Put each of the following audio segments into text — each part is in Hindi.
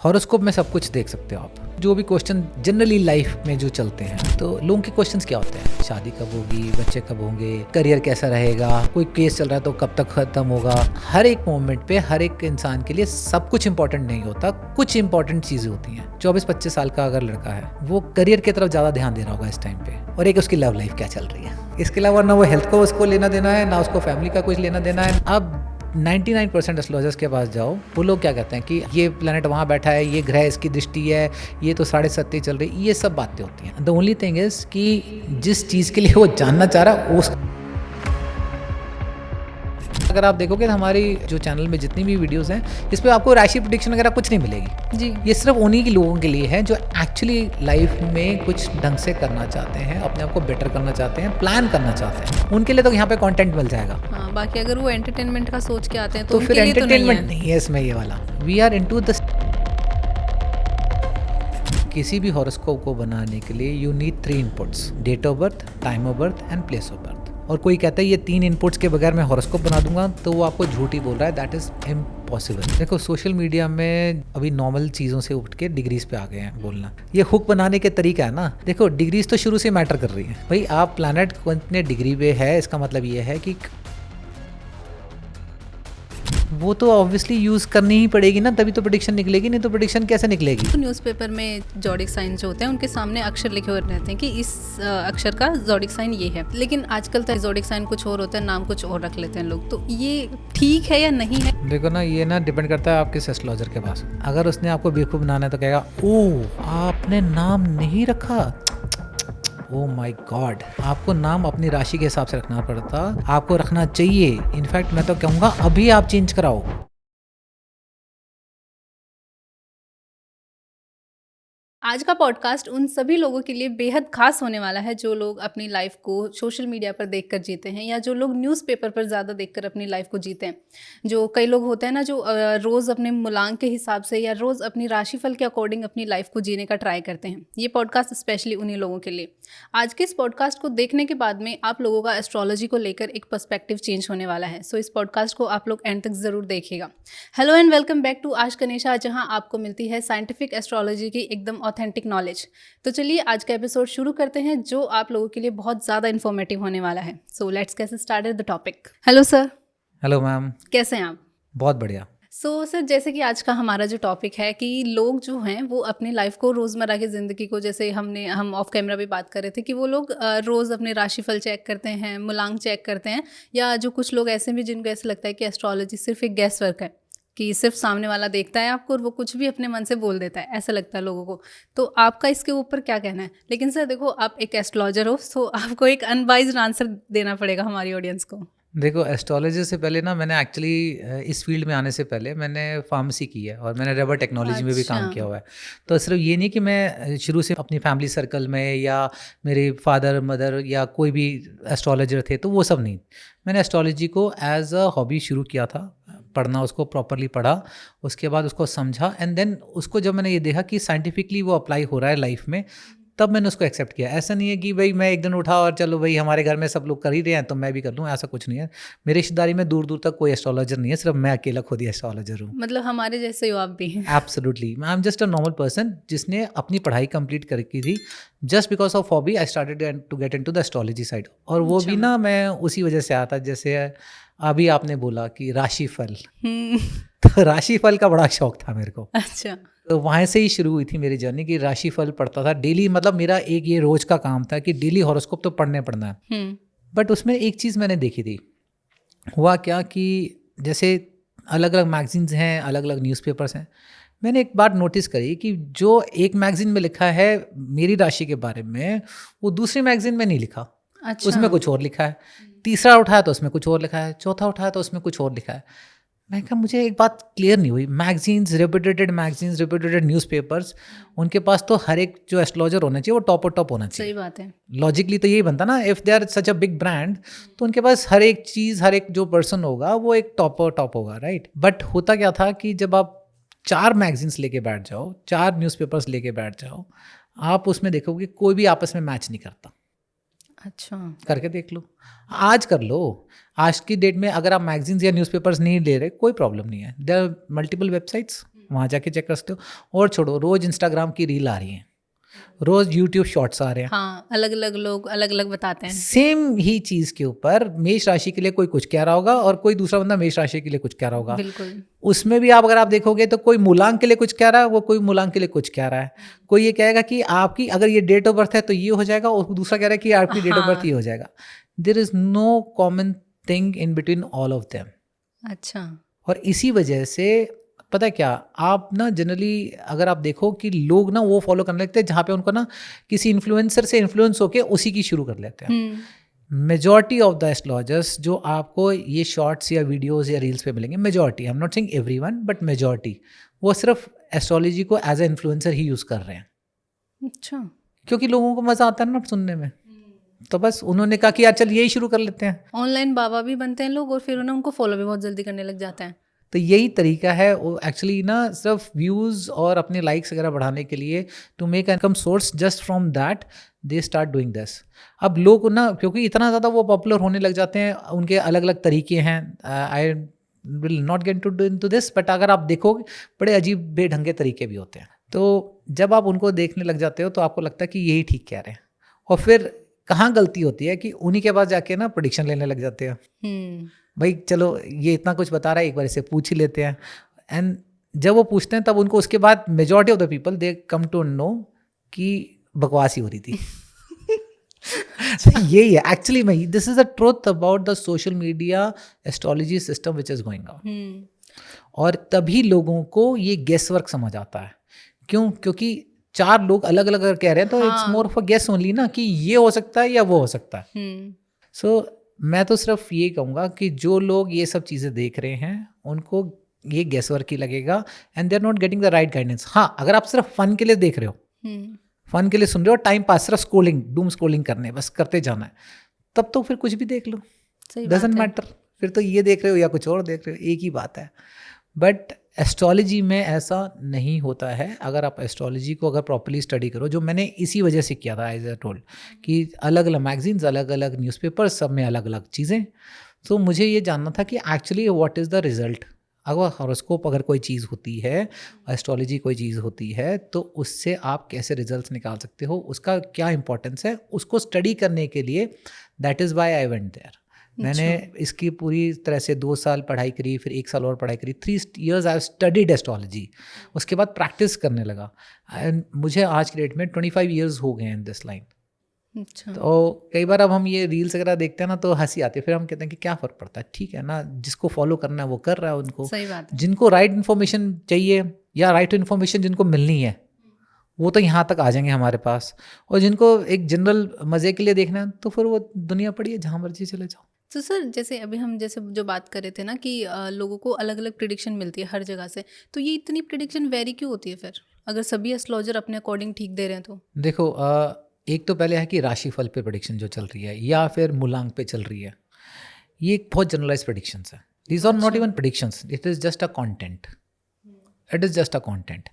हॉरोस्कोप में सब कुछ देख सकते हो आप। जो भी क्वेश्चन जनरली लाइफ में जो चलते हैं, तो लोगों के क्वेश्चंस क्या होते हैं? शादी कब होगी, बच्चे कब होंगे, करियर कैसा रहेगा, कोई केस चल रहा है तो कब तक खत्म होगा। हर एक मोमेंट पे हर एक इंसान के लिए सब कुछ इंपॉर्टेंट नहीं होता, कुछ इंपॉर्टेंट चीजें होती हैं। 24-25 साल का अगर लड़का है, वो करियर की तरफ ज्यादा ध्यान दे रहा होगा इस टाइम पे, और एक उसकी लव लाइफ क्या चल रही है। इसके अलावा ना वो हेल्थ को उसको लेना देना है, ना उसको फैमिली का कुछ लेना देना है। अब 99% एस्ट्रोलॉजर्स के पास जाओ, वो लोग क्या कहते हैं कि ये प्लैनेट वहाँ बैठा है, ये ग्रह इसकी दृष्टि है, ये तो 7.5 चल रही, ये सब बातें होती हैं। द ओनली थिंग इज कि जिस चीज़ के लिए वो जानना चाह रहा है उस अगर आप देखोगे तो हमारी जो चैनल में जितनी भी वीडियोस हैं, इस पे आपको राशि प्रेडिक्शन वगैरह कुछ नहीं मिलेगी जी। ये सिर्फ उन्हीं के लोगों के लिए है जो एक्चुअली लाइफ में कुछ ढंग से करना चाहते हैं, अपने आप को बेटर करना चाहते हैं, प्लान करना चाहते हैं। उनके लिए तो यहाँ पे कंटेंट मिल जाएगा। हाँ, बाकी अगर वो एंटरटेनमेंट का सोच के आते हैं तो उनके फिर लिए तो एंटरटेनमेंट नहीं है इसमें ये वाला। वी आर इनटू द किसी भी हॉरोस्कोप को बनाने के लिए you need 3 inputs: date of birth, time of birth and place of birth. और कोई कहता है ये 3 इनपुट्स के बगैर मैं हॉरोस्कोप बना दूंगा, तो वो आपको झूठ ही बोल रहा है। That is impossible. देखो, सोशल मीडिया में अभी नॉर्मल चीज़ों से उठ के डिग्रीज पे आ गए हैं बोलना। ये हुक बनाने के तरीका है ना। देखो, डिग्रीज तो शुरू से मैटर कर रही है भाई। आप प्लैनेट कितने डिग्री पे है, इसका मतलब ये है कि वो तो ऑब्वियसली यूज करनी ही पड़ेगी ना, तभी तो प्रेडिक्शन निकलेगी, नहीं तो प्रेडिक्शन कैसे निकलेगी? तो न्यूज़पेपर में ज़ोडिक साइन जो होते हैं उनके सामने अक्षर लिखे हुए रहते हैं कि इस अक्षर का ज़ोडिक साइन ये है। लेकिन आजकल तो ज़ोडिक साइन कुछ और होता है, नाम कुछ और रख लेते हैं लोग। तो ये ठीक है या नहीं है? देखो ना, ये ना डिपेंड करता है आपके एस्ट्रोलॉजर के पास। अगर उसने आपको बेवकूफ़ बनाना है तो कहेगा ओह आपने नाम नहीं रखा, ओह माय गॉड। आपको नाम अपनी राशि के हिसाब से रखना पड़ता, आपको रखना चाहिए। इनफैक्ट मैं तो कहूँगा अभी आप चेंज कराओ। आज का पॉडकास्ट उन सभी लोगों के लिए बेहद खास होने वाला है जो लोग अपनी लाइफ को सोशल मीडिया पर देखकर जीते हैं, या जो लोग न्यूज़पेपर पर ज़्यादा देखकर अपनी लाइफ को जीते हैं। जो कई लोग होते हैं ना, जो रोज़ अपने मूलांक के हिसाब से या रोज़ अपनी राशिफल के अकॉर्डिंग अपनी लाइफ को जीने का ट्राई करते हैं। ये पॉडकास्ट स्पेशली उन्हीं लोगों के लिए। आज के इस पॉडकास्ट को देखने के बाद में आप लोगों का एस्ट्रोलॉजी को लेकर एक पर्सपेक्टिव चेंज होने वाला है। सो इस पॉडकास्ट को आप लोग एंड तक ज़रूर देखिएगा। Hello and welcome back to आज कनेशा, जहाँ आपको मिलती है साइंटिफिक एस्ट्रोलॉजी की एकदम ऑथेंटिक नॉलेज। तो चलिए आज का एपिसोड शुरू करते हैं, जो आप लोगों के लिए बहुत ज़्यादा इन्फॉर्मेटिव होने वाला है। So let's get started the topic. Hello sir. Hello ma'am. कैसे हैं आप? बहुत बढ़िया। सर, जैसे कि आज का हमारा जो टॉपिक है कि लोग जो हैं वो अपनी लाइफ को, रोज़मर्रा की ज़िंदगी को, जैसे हम ऑफ कैमरा भी बात कर रहे थे कि वो लोग रोज़ अपने राशिफल चेक करते हैं, मूलांक चेक करते हैं, या जो कुछ लोग ऐसे भी जिनको ऐसा लगता है कि एस्ट्रोलॉजी सिर्फ एक गैस वर्क है, कि सिर्फ सामने वाला देखता है आपको और वो कुछ भी अपने मन से बोल देता है, ऐसा लगता है लोगों को। तो आपका इसके ऊपर क्या कहना है? लेकिन सर देखो, आप एक एस्ट्रोलॉजर हो, सो आपको एक अनबाइज्ड आंसर देना पड़ेगा हमारी ऑडियंस को। देखो, एस्ट्रोलॉजी से पहले ना, मैंने एक्चुअली इस फील्ड में आने से पहले मैंने फार्मेसी की है और मैंने रबर टेक्नोलॉजी में भी काम किया हुआ है। तो सिर्फ ये नहीं कि मैं शुरू से अपनी फैमिली सर्कल में या मेरे फादर मदर या कोई भी एस्ट्रोलॉजर थे, तो वो सब नहीं। मैंने एस्ट्रोलॉजी को एज अ हॉबी शुरू किया था, पढ़ना, उसको प्रॉपरली पढ़ा, उसके बाद उसको समझा, एंड देन उसको जब मैंने ये देखा कि साइंटिफिकली वो अप्लाई हो रहा है लाइफ में, तब मैंने उसको एक्सेप्ट किया। ऐसा नहीं है कि भाई मैं एक दिन उठा और चलो भाई हमारे घर में सब लोग कर ही रहे हैं तो मैं भी कर लूँ, ऐसा कुछ नहीं है। मेरी रिश्तेदारी में दूर दूर तक कोई एस्ट्रोलॉजर नहीं है, सिर्फ मैं अकेला खुद ही एस्ट्रोलॉजर हूँ। मतलब हमारे जैसे हो आप भी? Absolutely, I am just a normal person जिसने अपनी पढ़ाई कंप्लीट करके थी। Just because of hobby I started to get into the astrology side. और वो भी ना, मैं उसी वजह से आता, जैसे अभी आपने बोला कि राशिफल, तो राशिफल का बड़ा शौक था मेरे को। अच्छा। तो वहाँ से ही शुरू हुई थी मेरी जर्नी कि राशिफल पढ़ता था डेली। मतलब मेरा एक ये रोज का काम था कि डेली हॉरोस्कोप तो पढ़ना है। बट उसमें एक चीज़ मैंने देखी थी। हुआ क्या कि जैसे अलग अलग मैगजीन्स हैं, अलग अलग न्यूज़पेपर्स हैं, मैंने एक बात नोटिस करी कि जो एक मैगजीन में लिखा है मेरी राशि के बारे में, वो दूसरी मैगजीन में नहीं लिखा। अच्छा। उसमें कुछ और लिखा है। तीसरा उठाया तो उसमें कुछ और लिखा है, चौथा उठाया तो उसमें कुछ और लिखा है। मैं कहा मुझे एक बात क्लियर नहीं हुई। मैगजीन्स, रेप्यूटेड न्यूज़पेपर्स, उनके पास तो हर एक जो एस्ट्रोलॉजर होना चाहिए वो टॉप होना चाहिए। सही बात है। लॉजिकली तो यही बनता ना, if they are such a big brand, तो उनके पास हर एक चीज़, हर एक जो पर्सन होगा वो एक टॉप होगा, राइट। बट होता क्या था कि जब आप 4 मैगजीन्स लेके बैठ जाओ, 4 न्यूज़पेपर्स लेके बैठ जाओ, आप उसमें देखोगे कोई भी आपस में मैच नहीं करता। अच्छा। करके देख लो, आज कर लो। आज की डेट में अगर आप मैगजीन्स या न्यूज़पेपर्स नहीं ले रहे, कोई प्रॉब्लम नहीं है। देयर आर मल्टीपल वेबसाइट्स, वहाँ जाके चेक कर सकते हो। और छोड़ो, रोज इंस्टाग्राम की रील आ रही है, रोज यूट्यूब शॉर्ट्स आ रहे हैं, हाँ, अलग अलग लोग अलग अलग बताते हैं। सेम ही चीज के ऊपर मेष राशि के लिए कोई कुछ कह रहा होगा और कोई दूसरा बंदा मेष राशि के लिए कुछ कह रहा होगा। बिल्कुल। उसमें भी आप अगर आप देखोगे तो कोई मूलांक के लिए कुछ कह रहा है, वो कोई मूलांक के लिए कुछ कह रहा है। कोई ये कहेगा कि आपकी अगर ये डेट ऑफ बर्थ है तो ये हो जाएगा, और दूसरा कह रहा है कि आपकी डेट ऑफ बर्थ ये हो जाएगा। There is no common thing in between all of them. अच्छा। और इसी वजह से पता है क्या, आप ना जनरली अगर आप देखो कि लोग ना वो फॉलो करने लगते हैं जहाँ पे उनको ना किसी इन्फ्लुएंसर से इन्फ्लुएंस होके उसी की शुरू कर लेते हैं। मेजॉरिटी ऑफ द एस्ट्रोलॉजर्स जो आपको ये शॉर्ट्स या वीडियोस या रील्स पे मिलेंगे, majority, I am not saying everyone but majority, वो सिर्फ एस्ट्रोलॉजी को एज ए इन्फ्लुएंसर ही यूज़ कर रहे हैं। अच्छा। क्योंकि लोगों को मज़ा आता है ना सुनने में, तो बस उन्होंने कहा कि यार चल यही शुरू कर लेते हैं। ऑनलाइन बाबा भी बनते हैं लोग और फिर उन्हें उनको फॉलो भी बहुत जल्दी करने लग जाते हैं। तो यही तरीका है वो एक्चुअली ना, सिर्फ व्यूज़ और अपने लाइक्स वगैरह बढ़ाने के लिए, to make income source just from that they start doing this. अब लोग ना क्योंकि इतना ज़्यादा वो पॉपुलर होने लग जाते हैं, उनके अलग अलग तरीके हैं। I will not get to do into this, but अगर आप देखोगे बड़े अजीब बेढंगे तरीके भी होते हैं। तो जब आप उनको देखने लग जाते हो तो आपको लगता है कि यही ठीक कह रहे हैं, और फिर कहाँ गलती होती है कि उन्हीं के पास जाके ना प्रेडिक्शन लेने लग जाते हैं। भाई चलो ये इतना कुछ बता रहा है, एक बार इसे पूछ ही लेते हैं। एंड जब वो पूछते हैं तब उनको उसके बाद majority of the people they come to know कि बकवास ही हो रही थी। यही है एक्चुअली में, this is the truth about the social media astrology system which is going on. और तभी लोगों को ये गेस वर्क समझ आता है। क्यों? क्योंकि चार लोग अलग अलग अगर कह रहे हैं तो it's more of a guess only ना, कि ये हो सकता है या वो हो सकता है। सो मैं तो सिर्फ ये कहूँगा कि जो लोग ये सब चीज़ें देख रहे हैं उनको ये गेस वर्क ही लगेगा, and they are not getting the right guidance. हाँ, अगर आप सिर्फ फन के लिए देख रहे हो, फन के लिए सुन रहे हो, टाइम पास, सिर्फ स्क्रोलिंग, डूम स्क्रोलिंग करने, बस करते जाना है, तब तो फिर कुछ भी देख लो, डजंट मैटर। फिर तो ये देख रहे हो या कुछ और देख रहे हो, एक ही बात है। बट एस्ट्रोलॉजी में ऐसा नहीं होता है। अगर आप एस्ट्रोलॉजी को अगर प्रॉपर्ली स्टडी करो, जो मैंने इसी वजह से किया था, एज ए टोल्ड, कि अलग अलग मैगजीन्स, अलग अलग न्यूज़पेपर्स, सब में अलग अलग चीज़ें। तो मुझे ये जानना था कि actually what is the result. अगर हॉरोस्कोप अगर कोई चीज़ होती है, एस्ट्रोलॉजी कोई चीज़ होती है, तो उससे आप कैसे रिजल्ट्स निकाल सकते हो, उसका क्या इंपॉर्टेंस है, उसको स्टडी करने के लिए that is why I went there. मैंने इसकी पूरी तरह से 2 साल पढ़ाई करी, फिर 1 साल और पढ़ाई करी, 3 years आई स्टडीड एस्ट्रोलॉजी। उसके बाद प्रैक्टिस करने लगा, एंड मुझे आज की डेट में 25 years हो गए हैं इन दिस लाइन। अच्छा। तो कई बार अब हम ये रील्स वगैरह देखते हैं ना तो हंसी आती है, फिर हम कहते हैं कि क्या फ़र्क पड़ता है, ठीक है ना, जिसको फॉलो करना है वो कर रहा है। उनको, सही बात है। जिनको राइट इन्फॉर्मेशन चाहिए या राइट इन्फॉर्मेशन जिनको मिलनी है, वो तो यहाँ तक आ जाएंगे हमारे पास, और जिनको एक जनरल मज़े के लिए देखना है तो फिर वो दुनिया पड़ी है, जहाँ मर्जी चले जाओ। तो सर, जैसे अभी हम जैसे जो बात कर रहे थे ना कि लोगों को अलग अलग प्रिडिक्शन मिलती है हर जगह से, तो ये इतनी प्रिडिक्शन वेरी क्यों होती है फिर, अगर सभी एस्ट्रोलॉजर अपने अकॉर्डिंग ठीक दे रहे हैं तो? देखो, एक तो पहले है कि राशिफल पे प्रेडिक्शन जो चल रही है या फिर मूलांक पे चल रही है, ये एक बहुत जनरलाइज प्रेडिक्शंस है। These are not even predictions, it is just a content, it is just a content.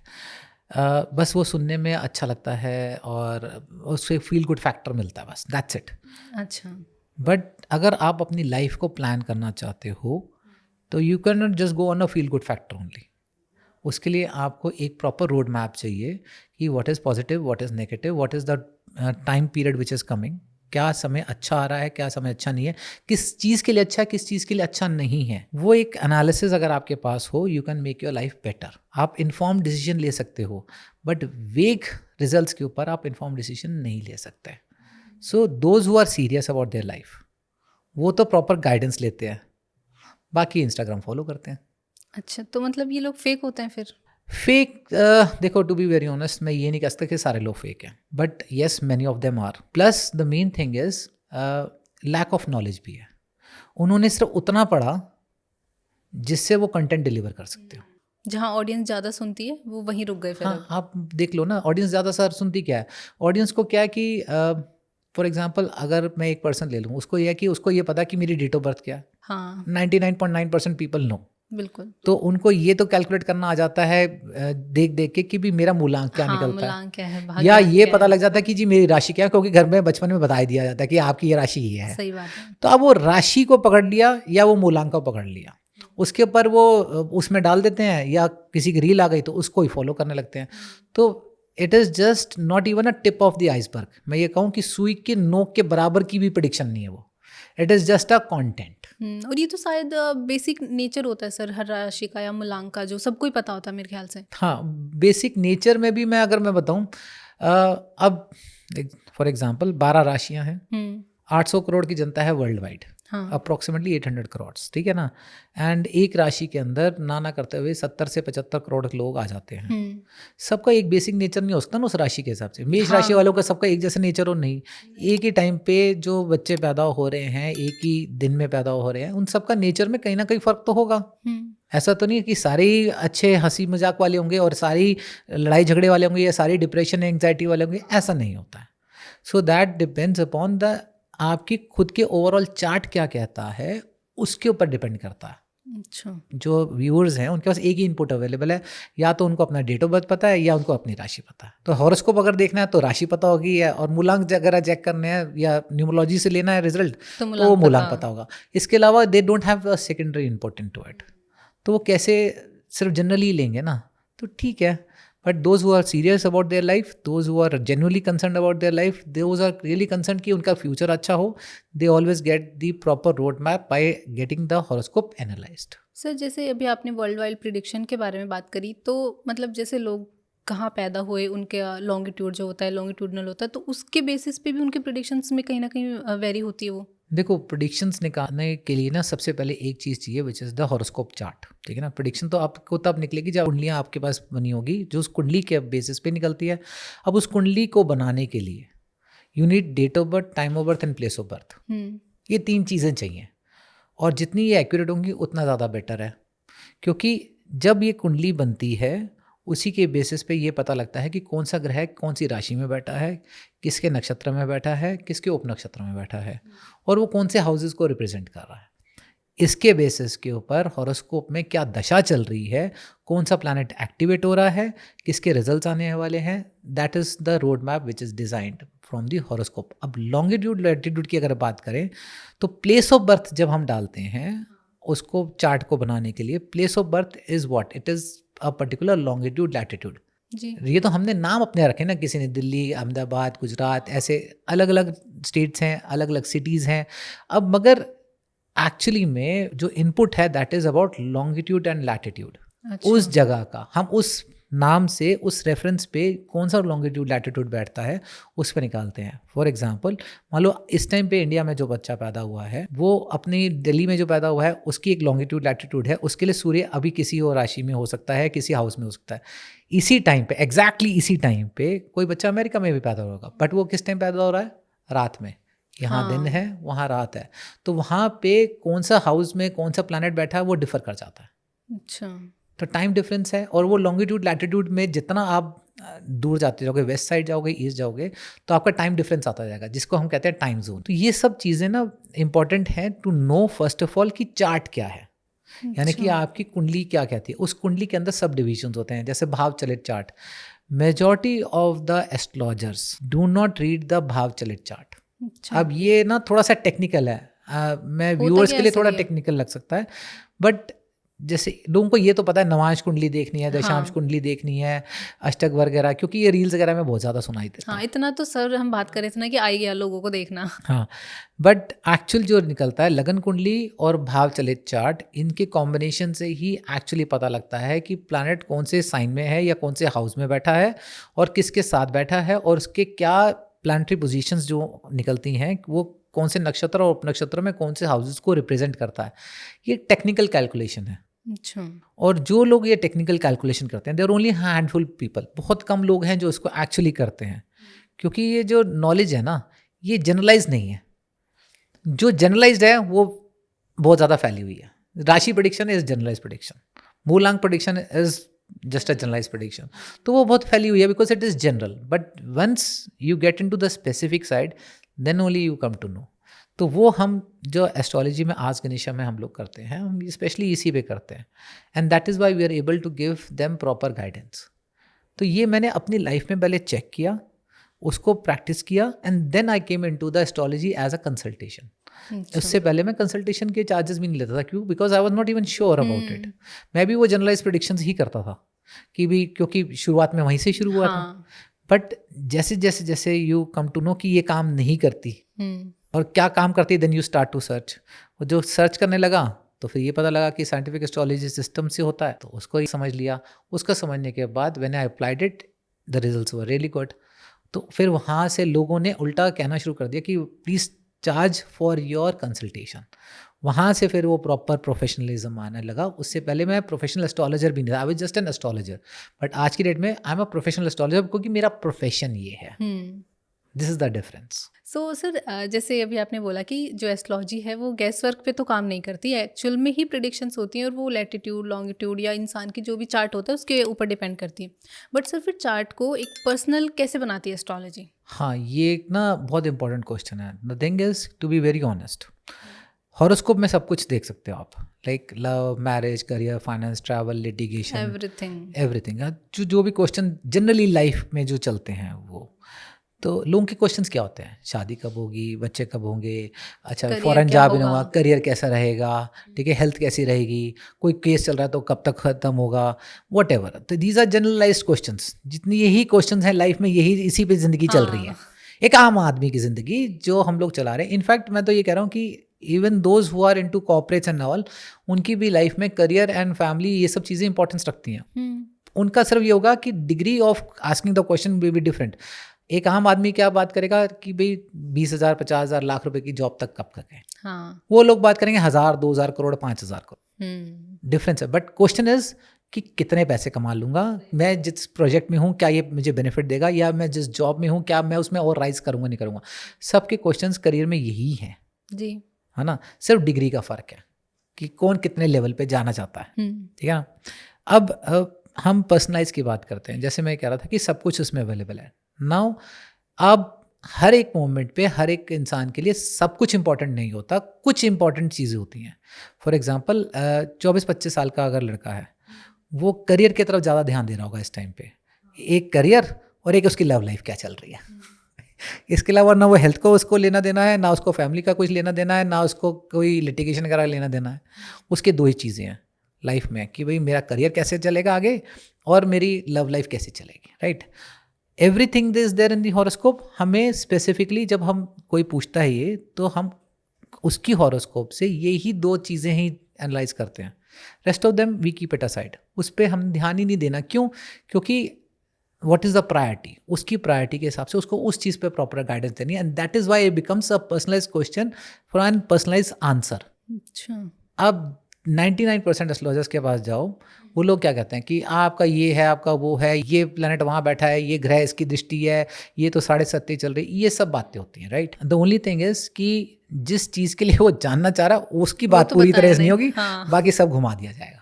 बस वो सुनने में अच्छा लगता है और उससे फील गुड फैक्टर मिलता है, बस दैट्स इट। अच्छा। बट अगर आप अपनी लाइफ को प्लान करना चाहते हो तो you can not just go on a feel good factor only. उसके लिए आपको एक प्रॉपर रोड मैप चाहिए कि what is positive, what is negative, what is the time period which is coming, क्या समय अच्छा आ रहा है, क्या समय अच्छा नहीं है, किस चीज़ के लिए अच्छा है, किस चीज़ के लिए अच्छा नहीं है। वो एक एनालिसिस अगर आपके पास हो, you can make your life better. आप इन्फॉर्म डिसीजन ले सकते हो, बट वेग रिजल्ट्स के ऊपर आप इन्फॉर्म डिसीजन नहीं ले सकते। So those who are serious about their life, वो तो प्रॉपर गाइडेंस लेते हैं, बाकी इंस्टाग्राम फॉलो करते हैं। अच्छा, तो मतलब ये लोग फेक होते हैं फिर? फेक, देखो, टू बी वेरी ऑनेस्ट, मैं ये नहीं कह सकता कि सारे लोग फेक हैं, but yes many of them are. Plus the main thing is lack of knowledge भी है। उन्होंने सिर्फ उतना पढ़ा जिससे वो कंटेंट डिलीवर कर सकते हो। जहाँ ऑडियंस ज़्यादा सुनती है वो वहीं रुक गए फिर। हाँ, आप देख लो ना, ऑडियंस ज़्यादा सर सुनती क्या है, ऑडियंस को क्या है कि फॉर एग्जाम्पल अगर मैं एक पर्सन ले लूँ, उसको यह है कि उसको ये पता कि मेरी डेट ऑफ बर्थ क्या है। हाँ, 99.9% पीपल नो। बिल्कुल। तो उनको ये तो कैलकुलेट करना आ जाता है देख देख के कि भी मेरा मूलांक क्या हाँ, निकलता मूलांक क्या है, है, भाग्य या ये क्या पता है। लग जाता है कि जी मेरी राशि क्या है, क्योंकि घर में बचपन में बता ही दिया जाता है कि आपकी ये राशि ये है। सही बात है। तो अब वो राशि को पकड़ लिया या वो मूलांक को पकड़ लिया, उसके ऊपर वो उसमें डाल देते हैं, या किसी की रील आ गई तो उसको ही फॉलो करने लगते हैं। तो it is just not even a tip of the iceberg. मैं ये कहूँ कि सुई के नोक के बराबर की भी प्रेडिक्शन नहीं है वो। It is just a content. और ये तो शायद बेसिक नेचर होता है सर हर राशि का या मूलांक का, जो सबको ही पता होता है मेरे ख्याल से। हाँ, बेसिक नेचर में भी मैं अगर मैं बताऊँ, अब फॉर एग्जांपल 12 राशियां हैं, 800 करोड़ की जनता है वर्ल्ड वाइड, हाँ। अप्रोक्सीमेटली 800 करोड़, ठीक है ना। एंड एक राशि के अंदर ना करते हुए 70 से 75 करोड़ लोग आ जाते हैं। सबका एक बेसिक नेचर नहीं हो सकता ना उस राशि के हिसाब से। मेष राशि वालों का सबका एक जैसा नेचर हो नहीं। एक ही टाइम पे जो बच्चे पैदा हो रहे हैं, एक ही दिन में पैदा हो रहे हैं, उन सबका नेचर में कहीं ना कहीं फ़र्क तो होगा। ऐसा तो नहीं है कि सारे ही अच्छे हंसी मजाक वाले होंगे और सारी लड़ाई झगड़े वाले होंगे या सारी डिप्रेशन एंग्जाइटी वाले होंगे, ऐसा नहीं होता है। So that depends upon the आपकी खुद के ओवरऑल चार्ट क्या कहता है, उसके ऊपर डिपेंड करता है। अच्छा। जो व्यूअर्स हैं उनके पास एक ही इनपुट अवेलेबल है, या तो उनको अपना डेट ऑफ बर्थ पता है या उनको अपनी राशि पता है। तो हॉरोस्कोप अगर देखना है तो राशि पता होगी, और मूलांक अगर चेक करने हैं या न्यूमरोलॉजी से लेना है रिजल्ट तो मूलांक पता होगा। इसके अलावा they don't have a secondary input into it. तो वो कैसे सिर्फ जनरली लेंगे ना, तो ठीक है। But those who are serious about their life, those who are genuinely concerned about their life, those are really concerned कि उनका फ्यूचर अच्छा हो, they always get the proper road map by getting the horoscope analysed. Sir जैसे अभी आपने वर्ल्ड वाइड प्रिडिक्शन के बारे में बात करी, तो मतलब जैसे लोग कहाँ पैदा हुए, उनके लॉन्गिट्यूड जो होता है, लॉन्गिट्यूडनल होता है, तो उसके बेसिस पे भी उनके प्रिडिक्शंस में कहीं ना कहीं वेरी होती है वो। देखो, प्रिडिक्शंस निकालने के लिए ना सबसे पहले एक चीज़ चाहिए, which is the horoscope chart, ठीक है ना। प्रिडिक्शन तो आपको तब निकलेगी जब कुंडलियाँ आपके पास बनी होगी, जो उस कुंडली के बेसिस पे निकलती है। अब उस कुंडली को बनाने के लिए you need date of birth, time of birth and place of birth. ये 3 चीज़ें चाहिए, और जितनी ये एक्यूरेट होंगी उतना ज़्यादा बेटर है। क्योंकि जब ये कुंडली बनती है उसी के बेसिस पे ये पता लगता है कि कौन सा ग्रह कौन सी राशि में बैठा है, किसके नक्षत्र में बैठा है, किसके उपनक्षत्र में बैठा है, और वो कौन से हाउसेस को रिप्रेजेंट कर रहा है। इसके बेसिस के ऊपर हॉरोस्कोप में क्या दशा चल रही है, कौन सा प्लैनेट एक्टिवेट हो रहा है, किसके रिजल्ट्स आने वाले हैं, that is the road map which is designed from the horoscope. अब लॉन्गिट्यूड लैटिट्यूड की अगर बात करें तो प्लेस ऑफ बर्थ जब हम डालते हैं उसको चार्ट को बनाने के लिए, place of birth is what, it is a particular longitude latitude. जी। ये तो हमने नाम अपने रखे ना, किसी ने दिल्ली, अहमदाबाद, गुजरात, ऐसे अलग अलग स्टेट्स हैं, अलग अलग सिटीज़ हैं। अब मगर एक्चुअली में जो इनपुट है that is about longitude and latitude. अच्छा। उस जगह का हम उस नाम से, उस रेफरेंस पे कौन सा लॉन्गिट्यूड लैटिट्यूड बैठता है उस पे निकालते हैं। फॉर एग्जांपल, मान लो इस टाइम पे इंडिया में जो बच्चा पैदा हुआ है वो अपनी दिल्ली में जो पैदा हुआ है उसकी एक लॉन्गिट्यूड लैटिट्यूड है, उसके लिए सूर्य अभी किसी और राशि में हो सकता है, किसी हाउस में हो सकता है। इसी टाइम पे, एग्जैक्टली इसी टाइम पे कोई बच्चा अमेरिका में भी पैदा होगा, बट वो किस टाइम पैदा हो रहा है, रात में। यहाँ दिन है, वहाँ रात है, तो वहाँ पे कौन सा हाउस में कौन सा प्लैनेट बैठा है वो डिफर कर जाता है। अच्छा। तो टाइम डिफरेंस है, और वो लॉन्गिट्यूड लैटिट्यूड में जितना आप दूर जाते जाओगे, वेस्ट साइड जाओगे, ईस्ट जाओगे, तो आपका टाइम डिफरेंस आता जाएगा, जिसको हम कहते हैं टाइम जोन। तो ये सब चीज़ें ना इंपॉर्टेंट हैं to know first of all कि चार्ट क्या है, यानी कि आपकी कुंडली क्या कहती है। उस कुंडली के अंदर सब डिविजन्स होते हैं, जैसे भाव चलित chart. Majority of the astrologers do not read the भाव चलित चार्ट। अब ये ना थोड़ा सा टेक्निकल है, मैं व्यूअर्स के लिए थोड़ा टेक्निकल लग सकता है, बट जैसे लोगों को ये तो पता है नवांश कुंडली देखनी है, दशांश कुंडली देखनी है, अष्टक वगैरह, क्योंकि ये रील्स वगैरह में बहुत ज़्यादा सुनाई देता है। हाँ, इतना तो सर हम बात कर रहे थे ना कि आई गया लोगों को देखना। हाँ, बट एक्चुअल जो निकलता है लगन कुंडली और भाव चलित चार्ट, इनके कॉम्बिनेशन से ही एक्चुअली पता लगता है कि प्लैनेट कौन से साइन में है या कौन से हाउस में बैठा है और किसके साथ बैठा है, और उसके क्या प्लैनेटरी पोजीशंस जो निकलती हैं वो कौन से नक्षत्र और उपनक्षत्र में कौन से हाउसेस को रिप्रेजेंट करता है। ये टेक्निकल कैलकुलेशन है। अच्छा। और जो लोग ये टेक्निकल कैलकुलेशन करते हैं, देयर ओनली हैंडफुल पीपल, बहुत कम लोग हैं जो इसको एक्चुअली करते हैं, क्योंकि ये जो नॉलेज है ना ये जनरलाइज नहीं है। जो जनरलाइज्ड है वो बहुत ज़्यादा फैली हुई है। राशि प्रेडिक्शन इज जनरलाइज प्रेडिक्शन, मूलांक prediction is just a generalize prediction, तो वो बहुत फैली हुई है because it is general. But once you get in to the specific side then only you come to know. तो वो हम जो एस्ट्रोलॉजी में आज गणिशा में हम लोग करते हैं, हम स्पेशली इसी पे करते हैं, and that is why we are able to give them proper guidance. तो ये मैंने अपनी लाइफ में पहले चेक किया, उसको प्रैक्टिस किया, and then I came into the astrology as a consultation. अच्छा। उससे पहले मैं कंसल्टेशन के चार्जेस भी नहीं लेता था, क्यों? Because I was not even sure about it. मैं भी वो जनरलाइज प्रिडिक्शंस ही करता था कि भी, क्योंकि शुरुआत में वहीं से शुरू हुआ था। हाँ। बट जैसे जैसे जैसे यू कम टू नो कि ये काम नहीं करती और क्या काम करती, then you start to search. और जो सर्च करने लगा तो फिर ये पता लगा कि साइंटिफिक एस्ट्रोलॉजी सिस्टम से होता है, तो उसको ही समझ लिया। उसका समझने के बाद when I applied it, the results were really good. तो फिर वहाँ से लोगों ने उल्टा कहना शुरू कर दिया कि please charge for your consultation. वहाँ से फिर वो प्रॉपर प्रोफेशनलिज्म आने लगा। उससे पहले मैं प्रोफेशनल एस्ट्रोलॉजर भी नहीं था, I was just an astrologer. But आज की डेट में I am a professional astrologer, क्योंकि मेरा प्रोफेशन ये है। This is the difference. So sir, जैसे अभी आपने बोला कि जो एस्ट्रोलॉजी है वो गैस वर्क पे तो काम नहीं करती है, एक्चुअल में ही प्रिडिक्शंस होती हैं और वो लैटिट्यूड, लॉन्गिट्यूड या इंसान की जो भी चार्ट होता है उसके ऊपर डिपेंड करती है। बट सर, फिर चार्ट को एक पर्सनल कैसे बनाती है एस्ट्रोलॉजी? हाँ, ये एक ना बहुत इंपॉर्टेंट क्वेश्चन है। The thing is, to be very honest, horoscope में सब कुछ देख सकते हो आप, like love, marriage, career, finance, travel, litigation, everything. जो भी क्वेश्चन जनरली लाइफ में जो चलते हैं वो, तो लोगों के क्वेश्चंस क्या होते हैं? शादी कब होगी, बच्चे कब होंगे, अच्छा फॉरेन जा भी होगा, करियर कैसा रहेगा, ठीक है, हेल्थ कैसी रहेगी, कोई केस चल रहा है तो कब तक खत्म होगा, वट एवर। तो दीज आर जनरलाइज्ड क्वेश्चंस। जितनी यही क्वेश्चंस हैं लाइफ में, यही इसी पे ज़िंदगी चल रही है, एक आम आदमी की ज़िंदगी जो हम लोग चला रहे हैं। इनफैक्ट मैं तो ये कह रहा हूँ कि even those who are into corporates and all, उनकी भी लाइफ में करियर एंड फैमिली ये सब चीज़ें इंपॉर्टेंस रखती हैं। उनका सिर्फ ये होगा कि degree of asking the question will be different. एक आम आदमी क्या बात करेगा कि भाई 20,000, 50,000, लाख रुपए की जॉब तक कब तक है। वो लोग बात करेंगे 1,000, 2,000 करोड़, 5,000 करोड़। डिफरेंस है। बट क्वेश्चन इज कि कितने पैसे कमा लूंगा मैं जिस प्रोजेक्ट में हूँ, क्या ये मुझे बेनिफिट देगा, या मैं जिस जॉब में हूँ क्या मैं उसमें और राइज करूंगा, नहीं करूंगा। सबके क्वेश्चंस करियर में यही हैं जी, है ना। सिर्फ डिग्री का फर्क है कि कौन कितने लेवल पे जाना चाहता है, ठीक है ना। अब हम पर्सनलाइज की बात करते हैं। जैसे मैं कह रहा था कि सब कुछ उसमें अवेलेबल है। नाउ अब हर एक मोमेंट पे हर एक इंसान के लिए सब कुछ इंपॉर्टेंट नहीं होता, कुछ इंपॉर्टेंट चीज़ें होती हैं। फॉर एग्जांपल 24-25 साल का अगर लड़का है, वो करियर की तरफ ज़्यादा ध्यान दे रहा होगा इस टाइम पे। एक करियर और एक उसकी लव लाइफ क्या चल रही है। इसके अलावा ना वो हेल्थ को उसको लेना देना है, ना उसको फैमिली का कुछ लेना देना है, ना उसको कोई लिटिगेशन वगैरह लेना देना है। उसके दो ही चीज़ें हैं लाइफ में कि भाई मेरा करियर कैसे चलेगा आगे और मेरी लव लाइफ कैसे चलेगी, right. Everything is there in the horoscope. हमें स्पेसिफिकली जब हम कोई पूछता है ये, तो हम उसकी हॉरोस्कोप से यही दो चीज़ें ही एनालाइज करते हैं। Rest of them we keep it aside. उस पर हम ध्यान ही नहीं देना। क्यों? क्योंकि व्हाट इज़ द प्रायोरिटी, उसकी प्रायोरिटी के हिसाब से उसको उस चीज़ पे प्रॉपर गाइडेंस देनी है। And that is why it becomes a personalise question for an personalise answer. अच्छा, अब 99% एस्ट्रोलॉजर्स के पास जाओ, वो लोग क्या कहते हैं कि आपका ये है, आपका वो है, ये प्लैनेट वहाँ बैठा है, ये ग्रह इसकी दृष्टि है, ये तो 7.5 चल रही, ये सब बातें होती हैं, right. The only thing is कि जिस चीज़ के लिए वो जानना चाह रहा है उसकी बात तो पूरी तरह से नहीं होगी, बाकी सब घुमा दिया जाएगा।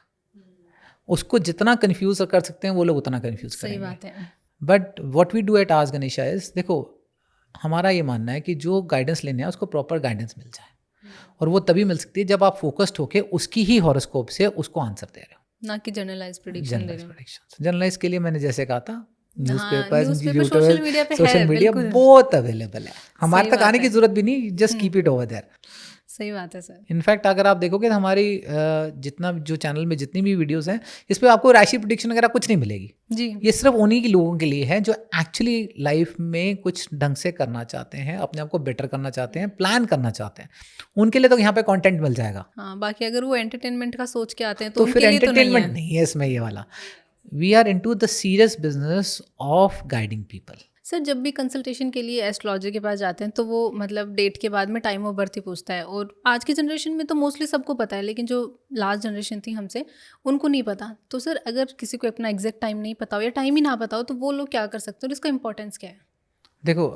उसको जितना कन्फ्यूज कर सकते हैं वो लोग उतना कन्फ्यूज करेंगे। But what we do at Aaj Ganesha is, देखो हमारा ये मानना है कि जो गाइडेंस लेने हैं उसको प्रॉपर गाइडेंस मिल जाए, और वो तभी मिल सकती है जब आप फोकस्ड होके उसकी ही हॉरोस्कोप से उसको आंसर दे रहे हो, ना कि जनरलाइज प्रेडिक्शन दे रहे हो। जनरलाइज के लिए मैंने जैसे कहा था, न्यूज़पेपर, सोशल मीडिया बहुत अवेलेबल है। हमारे तक आने की जरूरत भी नहीं, just keep it over there. सही बात है सर। इनफैक्ट अगर आप देखोगे तो हमारी जितना जो चैनल में जितनी भी वीडियोस हैं, इस पे आपको राशि प्रेडिक्शन वगैरह कुछ नहीं मिलेगी जी। ये सिर्फ उन्हीं के लोगों के लिए है जो एक्चुअली लाइफ में कुछ ढंग से करना चाहते हैं, अपने आप को बेटर करना चाहते हैं, प्लान करना चाहते हैं। उनके लिए तो यहाँ पे कंटेंट मिल जाएगा। हाँ, बाकी अगर वो एंटरटेनमेंट का सोच के आते हैं तो फिर एंटरटेनमेंट नहीं है इसमें ये वाला। We are into the serious business of guiding people. Sir, जब भी कंसल्टेशन के लिए एस्ट्रोलॉजर के पास जाते हैं तो वो मतलब डेट के बाद में टाइम ऑफ बर्थ ही पूछता है, और आज की जनरेशन में तो मोस्टली सबको पता है, लेकिन जो लास्ट जनरेशन थी हमसे उनको नहीं पता। तो सर, अगर किसी को अपना एग्जैक्ट टाइम नहीं पता हो या टाइम ही ना पता हो तो वो लोग क्या कर सकते हो, इसका इंपॉर्टेंस क्या है? देखो,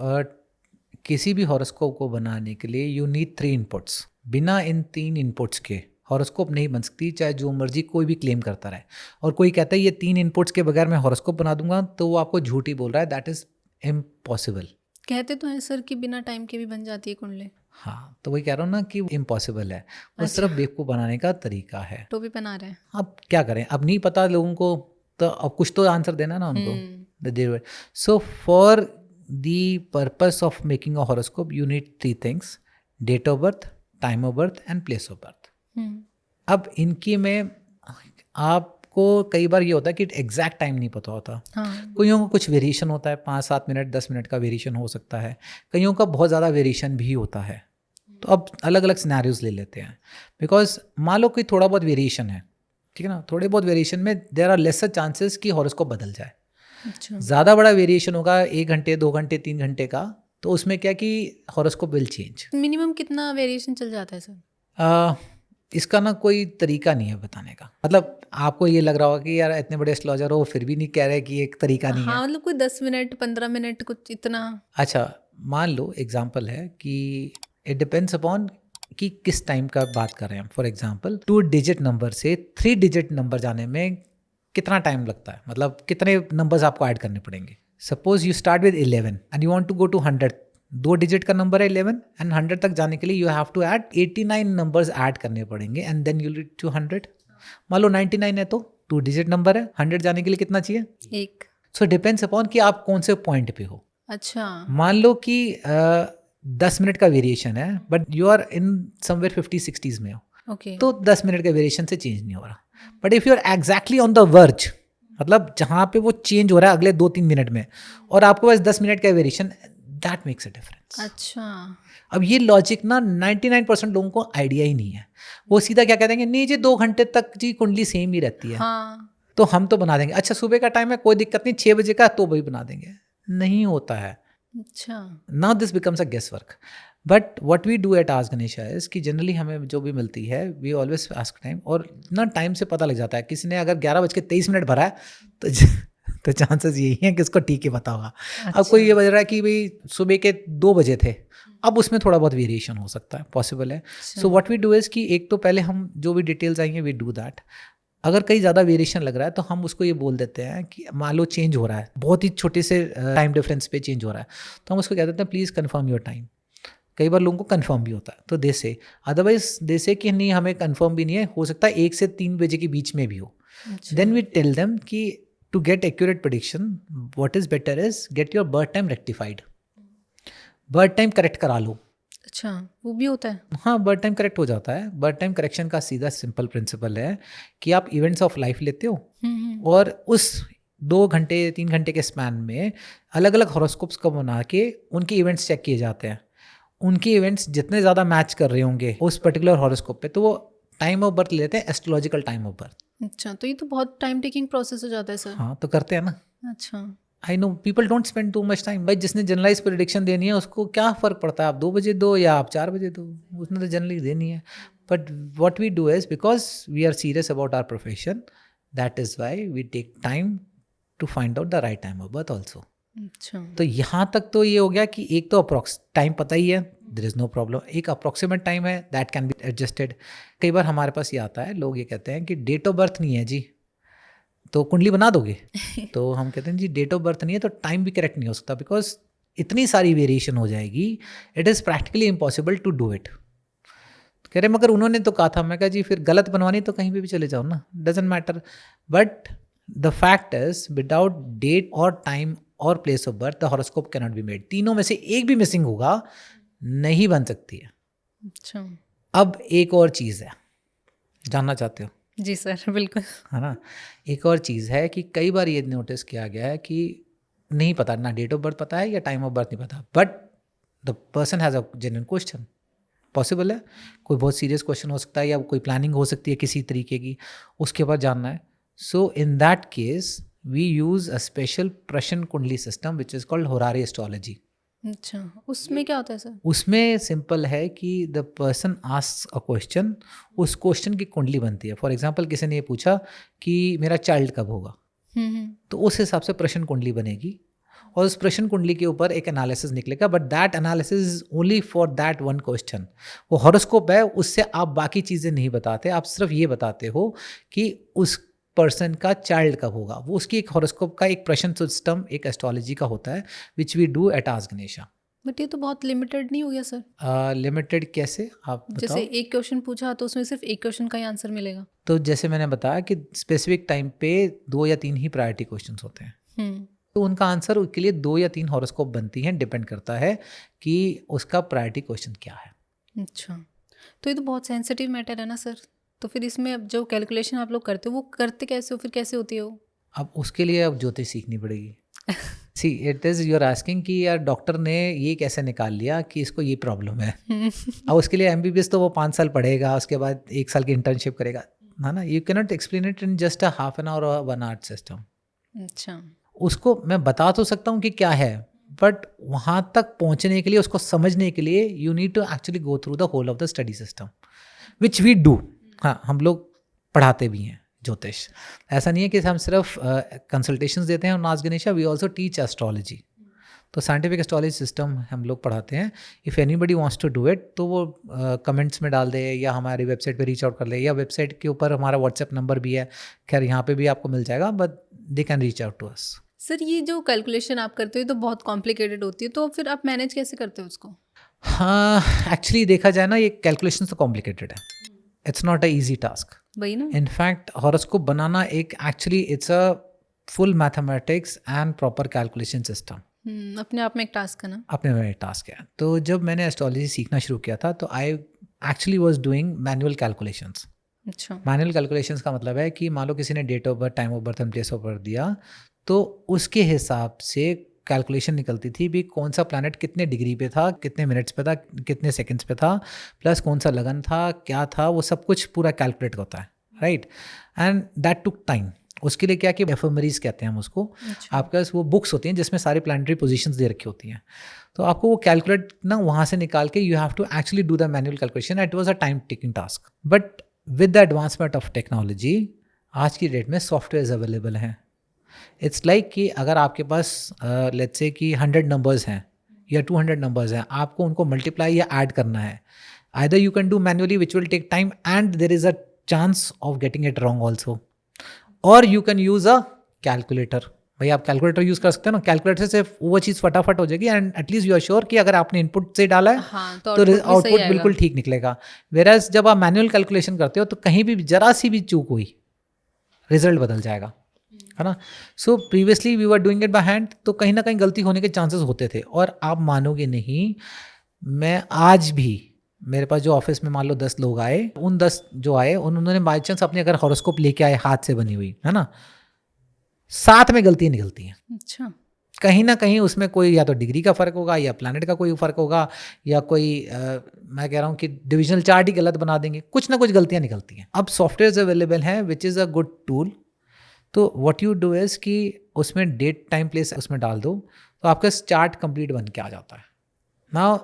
किसी भी हॉरोस्कोप को बनाने के लिए यू नीड 3 इनपुट्स। बिना इन 3 इनपुट्स के हॉरोस्कोप नहीं बन सकती, चाहे जो मर्जी कोई भी क्लेम करता रहे। और कोई कहता है ये 3 इनपुट्स के बगैर मैं हॉरोस्कोप बना दूंगा, तो वो आपको झूठ ही बोल रहा है। That is impossible. कहते तो हैं सर कि बिना टाइम के भी बन जाती है कुंडली। हाँ, तो वही कह रहा हूँ ना कि इम्पॉसिबल है। वो सिर्फ बेवकूफ़ बनाने का तरीका है। टोपी बना रहे हैं। अब क्या करें, अब नहीं पता लोगों को, तो अब कुछ तो आंसर देना ना उनको। So for the purpose of making a horoscope you need 3 things: date of birth, time of birth and place of birth. Hmm, अब इनकी में आपको कई बार ये होता है कि एग्जैक्ट टाइम नहीं पता होता। हाँ, कईयों का कुछ वेरिएशन होता है, 5-7 मिनट 10 मिनट का वेरिएशन हो सकता है, कईयों का बहुत ज़्यादा वेरिएशन भी होता है। तो अब अलग अलग सिनेरियोज ले लेते हैं, बिकॉज मान लो कोई थोड़ा बहुत वेरिएशन है, ठीक है ना, थोड़े बहुत वेरिएशन में देयर आर लेसर चांसेस कि हॉरोस्कोप बदल जाए। अच्छा, ज़्यादा बड़ा वेरिएशन होगा 1 घंटे 2 घंटे 3 घंटे का, तो उसमें क्या कि हॉरोस्कोप विल चेंज। मिनिमम कितना वेरिएशन चल जाता है सर? इसका ना कोई तरीका नहीं है बताने का, मतलब आपको ये लग रहा होगा कि यार इतने बड़े एस्ट्रोलॉजर हो फिर भी नहीं कह रहे कि एक तरीका नहीं है। हाँ, मतलब कोई 10 मिनट 15 मिनट कुछ इतना? अच्छा, मान लो एग्जाम्पल है कि इट डिपेंड्स अपॉन कि किस टाइम का बात कर रहे हैं। फॉर एग्जाम्पल 2 डिजिट नंबर से 3 डिजिट नंबर जाने में कितना टाइम लगता है, मतलब कितने नंबर्स आपको ऐड करने पड़ेंगे। Suppose you start with 11 and you want to go to 100, 2 digit का नंबर है 11 एंड 100 तक जाने के लिए you have to add 89 numbers add करने पड़ेंगे and then you reach to 100। मान लो 99 है तो 2 डिजिट नंबर है, 100 जाने के लिए कितना चाहिए? एक। सो डिपेंड्स अपॉन कि आप कौन से पॉइंट पे हो। अच्छा, मान लो कि 10 मिनट का वेरिएशन है but you are in somewhere 50-60s में हो, ओके, तो 10 मिनट के वेरिएशन से चेंज नहीं हो रहा। But if you are exactly on the verge, मतलब जहाँ पे वो चेंज हो रहा है अगले 2-3 मिनट में, और आपके पास 10 मिनट का variation, that makes a difference. अच्छा, अब ये लॉजिक ना 99% लोगों को आइडिया ही नहीं है। वो सीधा क्या कहते हैं, नहीं जी 2 घंटे तक जी कुंडली सेम ही रहती है, हाँ, तो हम तो बना देंगे। अच्छा सुबह का टाइम है, कोई दिक्कत नहीं, 6 बजे का तो वही बना देंगे। नहीं होता है। अच्छा, now this becomes a guess work. But what we do at Aaj Ganesha is कि जनरली हमें जो भी मिलती है वी ऑलवेज आस्क टाइम, और ना टाइम से पता लग जाता है। किसी ने अगर 11:23 भरा है तो तो चांसेस यही हैं कि उसको ठीक ही पता होगा। अब कोई ये बज रहा है कि भाई सुबह के 2 बजे थे, अब उसमें थोड़ा बहुत वेरिएशन हो सकता है, पॉसिबल है। So what we do is कि एक तो पहले हम जो भी डिटेल्स आएंगे वी डू दैट। अगर कहीं ज़्यादा वेरिएशन लग रहा है तो हम उसको ये बोल देते हैं कि मान लो चेंज हो रहा है, बहुत ही छोटे से टाइम डिफरेंस पे चेंज हो रहा है, तो हम उसको कह देते हैं प्लीज़ कन्फर्म योर टाइम। कई बार लोगों को कन्फर्म भी होता है तो दे से, अदरवाइज दे से कि नहीं हमें कन्फर्म भी नहीं है, हो सकता है 1 से 3 बजे के बीच में भी हो। देन वी टेल देम कि to get accurate prediction what is better is get your birth time rectified. Birth time correct करा लो। अच्छा, वो भी होता है? हाँ, बर्थ टाइम करेक्ट हो जाता है। बर्थ टाइम करेक्शन का सीधा सिंपल प्रिंसिपल है कि आप इवेंट्स ऑफ लाइफ लेते हो और उस 2 घंटे 3 घंटे के स्पैन में अलग अलग हॉरोस्कोप्स को बना के उनके इवेंट्स चेक किए जाते हैं। उनके इवेंट्स जितने ज़्यादा मैच कर रहे होंगे उस पर्टिकुलर हॉरोस्कोप पे, तो वो टाइम ऑफ बर्थ लेते हैं, एस्ट्रोलॉजिकल टाइम ऑफ बर्थ। अच्छा, तो ये तो बहुत टाइम टेकिंग प्रोसेस हो जाता है सर। हाँ, तो करते हैं ना। अच्छा, I know people don't spend too much time. भाई जिसने जनरलाइज प्रेडिक्शन देनी है उसको क्या फ़र्क पड़ता है आप 2 बजे दो या आप 4 बजे दो, उसने तो जनरली देनी है। But what we do is because we are serious about our profession, that is why we take time to find out the right time of birth also. अच्छा, तो यहाँ तक तो ये हो गया कि एक तो अप्रॉक्स टाइम पता ही है, देर इज़ नो प्रॉब्लम। एक अप्रॉक्सीमेट टाइम है, दैट कैन बी एडजस्टेड। कई बार हमारे पास ये आता है, लोग ये कहते हैं कि डेट ऑफ बर्थ नहीं है जी तो कुंडली बना दोगे। तो हम कहते हैं जी डेट ऑफ बर्थ नहीं है तो टाइम भी करेक्ट नहीं हो सकता, बिकॉज इतनी सारी वेरिएशन हो जाएगी, it is practically impossible to do it. कह रहे मगर उन्होंने तो कहा था। मैं कहा जी फिर गलत बनवानी तो कहीं पे भी चले जाओ ना, doesn't matter. But the fact is without date और टाइम और place of birth the horoscope cannot be made. तीनों में से एक भी मिसिंग होगा, नहीं बन सकती है। अच्छा, अब एक और चीज़ है, जानना चाहते हो? जी सर, बिल्कुल। है ना। एक और चीज़ है कि कई बार ये नोटिस किया गया है कि नहीं पता, ना डेट ऑफ बर्थ पता है या टाइम ऑफ बर्थ नहीं पता, but the person has a genuine question. Possible है, कोई बहुत सीरियस क्वेश्चन हो सकता है या कोई प्लानिंग हो सकती है किसी तरीके की, उसके बाद जानना है। So in that case we use a special prashna kundali system which is called horary astrology. अच्छा, उसमें क्या होता है सर? उसमें सिंपल है कि the person asks a question, उस क्वेश्चन की कुंडली बनती है। फॉर एग्जांपल किसी ने ये पूछा कि मेरा चाइल्ड कब होगा, तो उस हिसाब से प्रश्न कुंडली बनेगी और उस प्रश्न कुंडली के ऊपर एक एनालिसिस निकलेगा, but that analysis is only for that one question. वो हॉरोस्कोप है, उससे आप बाकी चीज़ें नहीं बताते, आप सिर्फ ये बताते हो कि उस पर्सन का चाइल्ड कब होगा। वो उसकी एक हॉरोस्कोप का एक प्रश्न सिस्टम एक एस्ट्रोलॉजी का होता है विच we do at Aaj Ganesha. But ये तो बहुत लिमिटेड नहीं हो गया सर? लिमिटेड कैसे आप जैसे बताओ? एक क्वेश्चन पूछा तो उसमें सिर्फ एक क्वेश्चन का ही आंसर मिलेगा। तो जैसे मैंने बताया कि स्पेसिफिक टाइम पे 2 या 3 ही प्रायोरिटी क्वेश्चंस होते हैं, तो उनका आंसर के लिए 2 या 3 हॉरोस्कोप बनती हैं, डिपेंड करता है कि उसका प्रायोरिटी क्वेश्चन क्या है। अच्छा, तो ये तो बहुत सेंसिटिव मैटर है ना सर। तो फिर इसमें अब जो कैलकुलेशन आप लोग करते हो वो करते कैसे हो, फिर कैसे होती है वो? अब उसके लिए अब ज्योतिष सीखनी पड़ेगी। See it is you are asking कि यार डॉक्टर ने ये कैसे निकाल लिया कि इसको ये प्रॉब्लम है। अब उसके लिए एमबीबीएस तो वो 5 साल पढ़ेगा, उसके बाद 1 साल की इंटर्नशिप करेगा, है ना? You can not explain it in just a half an hour और 1 आवर सिस्टम। अच्छा। उसको मैं बता तो सकता हूँ कि क्या है, बट वहाँ तक पहुँचने के लिए, उसको समझने के लिए you need to actually go through the whole of the study system, which we do. हाँ, हम लोग पढ़ाते भी हैं ज्योतिष। ऐसा नहीं है कि हम सिर्फ कंसल्टेशंस देते हैं और नाच Ganesha, we also teach astrology. तो साइंटिफिक एस्ट्रोलॉजी सिस्टम हम लोग पढ़ाते हैं। If anybody wants to do it तो वो कमेंट्स में डाल दे या हमारी वेबसाइट पे रीच आउट कर ले, या वेबसाइट के ऊपर हमारा व्हाट्सएप नंबर भी है, खैर यहाँ पे भी आपको मिल जाएगा, but they can reach out to us. Sir ये जो कैलकुलेशन आप करते हो ये तो बहुत कॉम्प्लिकेटेड होती है, तो फिर आप मैनेज कैसे करते हो उसको? हाँ, एक्चुअली देखा जाए ना, ये कैलकुलेशन तो कॉम्प्लिकेटेड है, it's not a easy task. वही ना। इनफैक्ट हॉरोस्कोप बनाना एक actually it's a full mathematics and proper calculation system. अपने आप में एक टास्क है ना। अपने में टास्क है। तो जब मैंने एस्ट्रोलॉजी सीखना शुरू किया था तो I actually was doing manual calculations. अच्छा। मैनुअल कैलकुलेशंस का मतलब है कि मान लो किसी ने date of birth, time of birth and place of birth दिया, तो उसके हिसाब से कैलकुलेशन निकलती थी भी कौन सा प्लैनेट कितने डिग्री पे था, कितने मिनट्स पे था, कितने सेकंड्स पे था, प्लस कौन सा लगन था, क्या था, वो सब कुछ पूरा कैलकुलेट होता है, right? And that took time. उसके लिए क्या कि एफएमरीज कहते हैं हम उसको। अच्छा। आपके पास वो बुक्स होती हैं जिसमें सारी प्लानिटरी पोजीशंस दे रखी होती हैं, तो आपको वो कैलकुलेट ना वहाँ से निकाल के you have to actually do the manual calculation. It was a time taking task, but with the advancement of technology आज की डेट में सॉफ्टवेयर अवेलेबल हैं। इट्स लाइक कि अगर आपके पास लेट्स से कि 100 नंबर्स हैं या 200 नंबर्स हैं, आपको उनको मल्टीप्लाई या ऐड करना है। Either you can do manually which will take time and there is a chance of getting it wrong also, और you can use a calculator. भाई आप कैलकुलेटर यूज़ कर सकते हो ना, कैलकुलेटर से वो चीज़ फटाफट हो जाएगी and at least you are sure कि अगर आपने इनपुट से डाला है हाँ, तो भी सही आउटपुट आएगा। बिल्कुल ठीक निकलेगा। वेराज जब आप मैनुअल कैलकुलेशन करते हो तो कहीं भी जरा सी भी चूक हुई, रिजल्ट बदल जाएगा, है ना? So previously we were doing it by hand, तो कहीं ना कहीं गलती होने के चांसेस होते थे। और आप मानोगे नहीं, मैं आज भी मेरे पास जो ऑफिस में मान लो 10 लोग आए, उन 10 जो आए उन्होंने बाई चांस अपने अगर हॉरोस्कोप लेके आए हाथ से बनी हुई, है ना, साथ में गलतियाँ निकलती हैं। अच्छा। कहीं ना कहीं उसमें कोई या तो डिग्री का फ़र्क होगा या प्लैनेट का कोई फ़र्क होगा, या कोई मैं कह रहा हूँ कि डिविजनल चार्ट ही गलत बना देंगे, कुछ ना कुछ गलतियाँ निकलती हैं। अब सॉफ्टवेयर अवेलेबल हैं which is a good tool. तो व्हाट यू डू इज़ कि उसमें डेट टाइम प्लेस उसमें डाल दो, तो आपका चार्ट कंप्लीट बन के आ जाता है। Now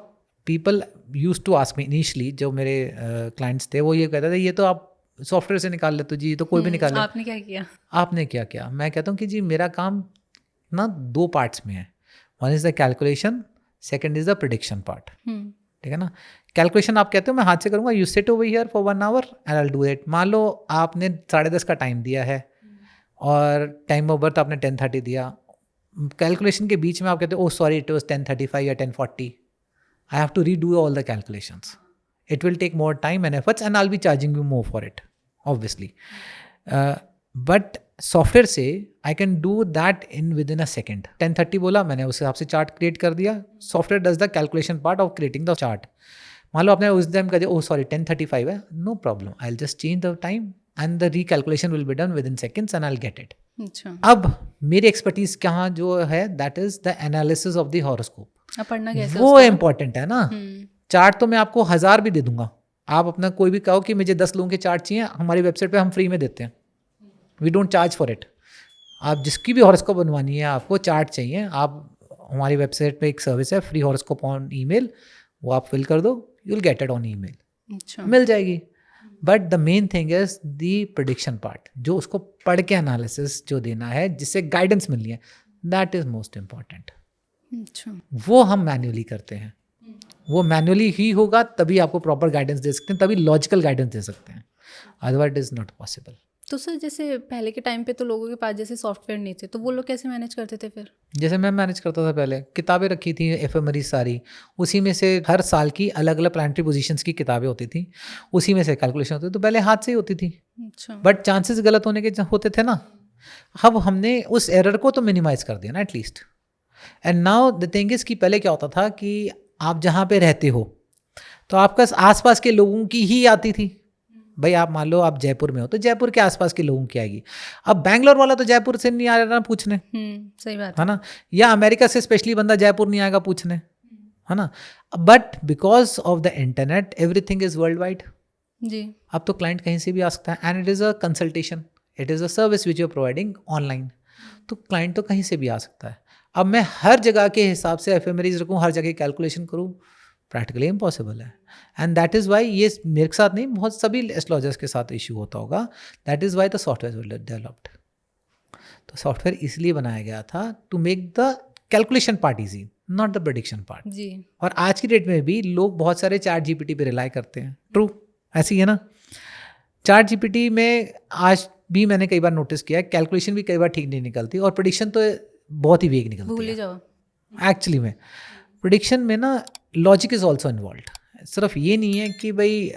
people use to ask me initially, जो मेरे क्लाइंट्स थे वो ये कहते थे ये तो आप सॉफ्टवेयर से निकाल लेते हो जी, ये तो कोई भी निकाल ले। आपने क्या किया? आपने क्या किया? मैं कहता हूँ कि जी मेरा काम ना 2 पार्ट्स में है। One is the calculation, second is the prediction part. ठीक है ना? कैलकुलेशन आप कहते हो मैं हाथ से करूँगा, you sit over here for 1 our and I will do it. मान लो आपने 10:30 का टाइम दिया है और टाइम ऑफ बर्थ आपने 10:30 दिया। कैलकुलेशन के बीच में आप कहते हो ओह सॉरी इट वाज 10:35 या 10:40, I have to redo all the calculations. It will take more time and efforts and I'll be charging you more for it, obviously. But software से I can do that in within a second. 10:30 बोला मैंने, उस हिसाब से चार्ट क्रिएट कर दिया। Software does the calculation part of creating the chart. मान लो आपने उस टाइम कहा ओह सॉरी 10:35 है, no problem, I will just change the time and the recalculation will be done within seconds and I will get it. अच्छा। अब मेरी एक्सपर्टीज कहाँ जो है, that is the analysis of the horoscope. अब पढ़ना कैसे वो उसका? इम्पोर्टेंट है ना। चार्ट तो मैं आपको 1000 भी दे दूंगा, आप अपना कोई भी कहो कि मुझे 10 लोगों के चार्ट चाहिए, हमारी वेबसाइट पे हम फ्री में देते हैं, we don't charge for it. आप जिसकी भी हॉरोस्कोप बनवानी है, आपको चार्ट चाहिए, आप हमारी वेबसाइट पे एक सर्विस है फ्री हॉरोस्कोप ऑन ईमेल, वो आप फिल कर दो, you will get it on email. अच्छा। मिल जाएगी। But the main thing is the prediction part, जो उसको पढ़ के एनालिसिस जो देना है जिससे गाइडेंस मिलनी है, दैट इज मोस्ट इम्पॉर्टेंट। अच्छा। वो हम मैन्युअली करते हैं, वो मैन्युअली ही होगा तभी आपको प्रॉपर गाइडेंस दे सकते हैं, तभी लॉजिकल गाइडेंस दे सकते हैं, अदरवाइज इज नॉट पॉसिबल। तो सर जैसे पहले के टाइम पे तो लोगों के पास जैसे सॉफ्टवेयर नहीं थे, तो वो लोग कैसे मैनेज करते थे फिर? जैसे मैं मैनेज करता था, पहले किताबें रखी थी एफएमरी सारी, उसी में से हर साल की अलग अलग प्लानिटरी पोजीशंस की किताबें होती थी, उसी में से कैलकुलेशन होती थी। तो पहले हाथ से ही होती थी, अच्छा। बट चांसेस गलत होने के होते थे ना। अब हमने उस एरर को तो मिनिमाइज कर दिया ना at least. And now the thing is कि पहले क्या होता था कि आप जहाँ पे रहते हो तो आपका आसपास के लोगों की ही आती थी। भाई आप मान लो आप जयपुर में हो तो जयपुर के आसपास के लोगों की आएगी। अब बैंगलोर वाला तो जयपुर से नहीं आ रहा ना पूछने, सही बात है ना, या अमेरिका से स्पेशली बंदा जयपुर नहीं आएगा पूछने, है ना। But because of the internet everything is world wide जी। अब तो क्लाइंट कहीं से भी आ सकता है, and it is a consultation, it is a service which you are providing online. तो क्लाइंट तो कहीं से भी आ सकता है। अब मैं हर जगह के हिसाब से एफएमआरईज रखूँ, हर जगह कैलकुलेशन करूँ, प्रैक्टिकली इम्पॉसिबल है। एंड दैट इज़ वाई, ये मेरे के साथ नहीं, बहुत सभी एस्ट्रोलॉजर्स के साथ इशू होता होगा। That is why the software developed. तो सॉफ्टवेयर इसलिए बनाया गया था to make the calculation part easy, not the prediction part. जी। और आज की डेट में भी लोग बहुत सारे चैट जीपीटी पे रिलाई करते हैं। ट्रू, ऐसी है ना। चैट जीपीटी में आज भी मैंने कई बार नोटिस किया है कैलकुलेशन भी कई बार ठीक नहीं निकलती, और प्रेडिक्शन तो बहुत ही वेग निकलती है। भूल ही जाओ। एक्चुअली में प्रेडिक्शन में ना लॉजिक इज ऑल्सो इन्वॉल्व। सिर्फ ये नहीं है कि भाई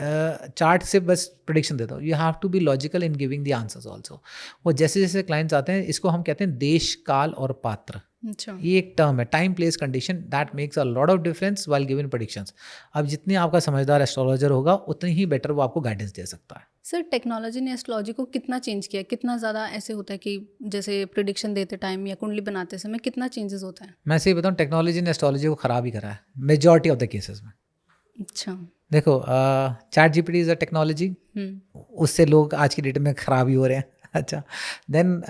चार्ट से बस प्रेडिक्शन देता हूँ, you have to be logical in giving the answers also. वो जैसे जैसे क्लाइंट्स आते हैं, इसको हम कहते हैं देश, काल और पात्र। अच्छा। ये एक टर्म है, time place condition, that makes a lot of difference while giving predictions. अब जितने आपका समझदार एस्ट्रोलॉजर होगा उतनी ही बेटर वो आपको गाइडेंस दे सकता है। सर, टेक्नोलॉजी ने एस्ट्रोलॉजी को कितना चेंज किया? कितना ज़्यादा ऐसे होता है कि जैसे प्रिडिक्शन देते टाइम या कुंडली बनाते समय कितना चेंजेस होता है? मैं सही बताऊँ, टेक्नोलॉजी ने एस्ट्रोलॉजी को ख़राब ही करा है मेजॉरिटी ऑफ द केसेस में। अच्छा। देखो, chat GPT is a technology, उससे लोग आज की डेट में ख़राब ही हो रहे हैं। अच्छा, देन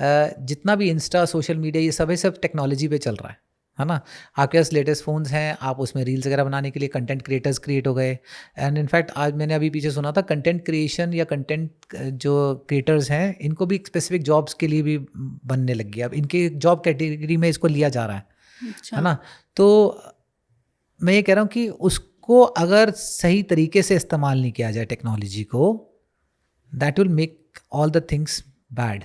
जितना भी इंस्टा, सोशल मीडिया, ये सब टेक्नोलॉजी पे चल रहा है ना। आपके पास लेटेस्ट फ़ोन्स हैं, आप उसमें रील्स वगैरह बनाने के लिए कंटेंट क्रिएटर्स क्रिएट हो गए। एंड इनफैक्ट आज मैंने अभी पीछे सुना था, कंटेंट क्रिएशन या कंटेंट जो क्रिएटर्स हैं इनको भी स्पेसिफिक जॉब्स के लिए भी बनने लग गया। अब इनके जॉब कैटेगरी में इसको लिया जा रहा है। अच्छा। है ना। तो मैं ये कह रहा हूँ कि उसको अगर सही तरीके से इस्तेमाल नहीं किया जाए टेक्नोलॉजी को, that will make all the things bad.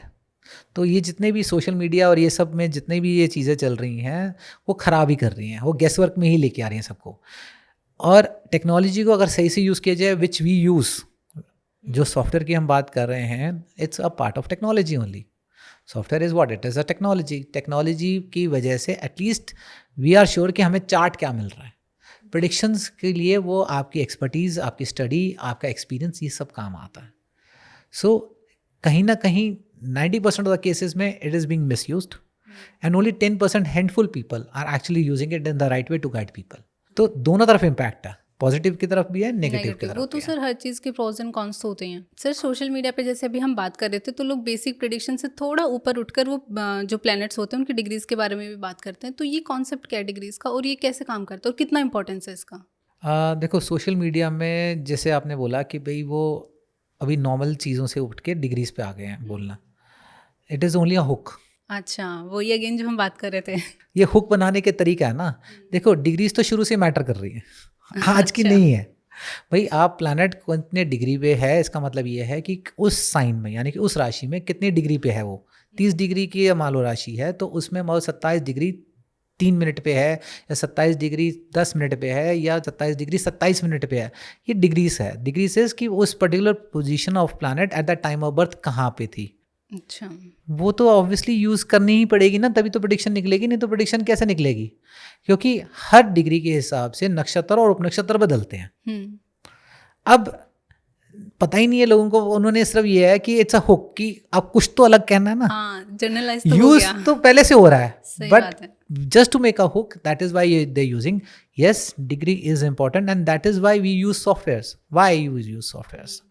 तो ये जितने भी सोशल मीडिया और ये सब में जितने भी ये चीज़ें चल रही हैं वो ख़राब ही कर रही हैं, वो गेस वर्क में ही लेके आ रही हैं सबको। और टेक्नोलॉजी को अगर सही से यूज़ किया जाए, विच वी यूज़, जो सॉफ्टवेयर की हम बात कर रहे हैं, it's a part of technology only. Software is what, it is a technology. Technology की वजह से एटलीस्ट वी आर श्योर कि हमें चार्ट क्या मिल रहा है। प्रेडिक्शंस के लिए वो आपकी एक्सपर्टीज़, आपकी स्टडी, आपका एक्सपीरियंस, ये सब काम आता है। सो कहीं ना कहीं 90% ऑफ द केसेस में it is being misused, and only 10% handful people are actually using it in the right way to guide people. तो दोनों तरफ इम्पैक्ट है, पॉजिटिव की तरफ भी है, नेगेटिव की तरफ वो तो भी है। सर हर चीज़ के प्रोज एंड कॉन्स होते हैं। सर, सोशल मीडिया पे जैसे अभी हम बात कर रहे थे तो लोग बेसिक प्रेडिक्शन से थोड़ा ऊपर उठकर वो जो प्लैनेट्स होते हैं उनकी डिग्रीज के बारे में भी बात करते हैं। तो ये कॉन्सेप्ट क्या है डिग्रीज का, और ये कैसे काम करता है और कितना इंपॉर्टेंस है इसका? देखो, सोशल मीडिया में जैसे आपने बोला कि भाई वो अभी नॉर्मल चीज़ों से उठ के डिग्रीज पे आ गए हैं बोलना, it is only a hook. अच्छा, वो ये अगेन जो हम बात कर रहे थे। ये हुक बनाने के तरीका है ना। देखो, डिग्रीज तो शुरू से मैटर कर रही है, आज की अच्छा। नहीं है। भाई आप प्लैनेट कितने डिग्री पे है, इसका मतलब ये है कि उस साइन में, यानी कि उस राशि में कितनी डिग्री पे है। वो 30 डिग्री की मान लो राशि है, तो उसमें मान लो 27 डिग्री 3 मिनट पे है, या 27 डिग्री 10 मिनट पे है, या 27 डिग्री 27 मिनट पे है। ये डिग्रीज है। डिग्रीज इज कि उस particular position of planet at the time of birth कहाँ पे थी। अच्छा। वो तो ऑब्वियसली यूज़ करनी ही पड़ेगी ना, तभी तो प्रेडिक्शन निकलेगी, नहीं तो प्रेडिक्शन कैसे निकलेगी? क्योंकि हर डिग्री के हिसाब से नक्षत्र और उपनक्षत्र बदलते हैं। अब पता ही नहीं है लोगों को, उन्होंने सिर्फ ये है कि इट्स अ हुक, कि अब कुछ तो अलग कहना है ना। जनरलाइज तो हो यूज गया। तो पहले से हो रहा है, सही बट बात है। Just to make a hook, that is why they using. Yes, degree is important, and that is why we use softwares. Why use softwares?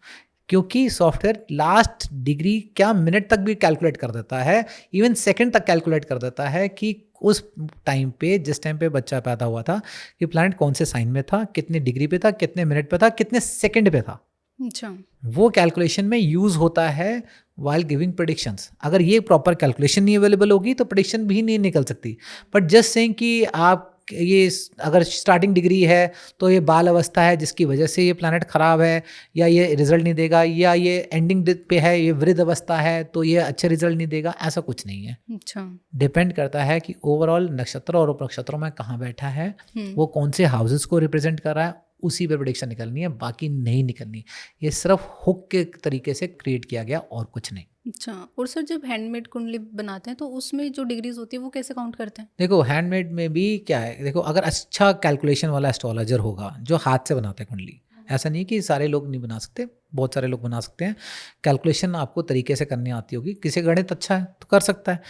क्योंकि सॉफ्टवेयर लास्ट डिग्री क्या मिनट तक भी कैलकुलेट कर देता है, इवन सेकंड तक कैलकुलेट कर देता है कि उस टाइम पे, जिस टाइम पे बच्चा पैदा हुआ था, कि प्लैनेट कौन से साइन में था, कितने डिग्री पे था, कितने मिनट पे था, कितने सेकंड पे था। अच्छा। वो कैलकुलेशन में यूज होता है वाइल गिविंग प्रेडिक्शंस। अगर ये प्रॉपर कैलकुलेशन नहीं अवेलेबल होगी तो प्रेडिक्शन भी नहीं निकल सकती। बट जस्ट सेइंग कि आप ये अगर स्टार्टिंग डिग्री है तो ये बाल अवस्था है जिसकी वजह से ये प्लैनेट ख़राब है, या ये रिजल्ट नहीं देगा, या ये एंडिंग पे है, ये वृद्ध अवस्था है तो ये अच्छे रिजल्ट नहीं देगा, ऐसा कुछ नहीं है। अच्छा। डिपेंड करता है कि ओवरऑल नक्षत्र और उपनक्षत्रों में कहाँ बैठा है, वो कौन से हाउसेस को रिप्रेजेंट कर रहा है, उसी पे प्रेडिक्शन निकलनी है, बाकी नहीं निकलनी। ये सिर्फ हुक के तरीके से क्रिएट किया गया और कुछ नहीं। अच्छा, और सर जब हैंडमेड कुंडली बनाते हैं तो उसमें जो डिग्रीज होती है वो कैसे काउंट करते हैं? देखो हैंडमेड में भी क्या है, देखो अगर अच्छा कैलकुलेशन वाला एस्ट्रोलॉजर होगा जो हाथ से बनाते हैं कुंडली, ऐसा नहीं कि सारे लोग नहीं बना सकते, बहुत सारे लोग बना सकते हैं। कैलकुलेशन आपको तरीके से करनी आती होगी, किसी का गणित अच्छा है तो कर सकता है।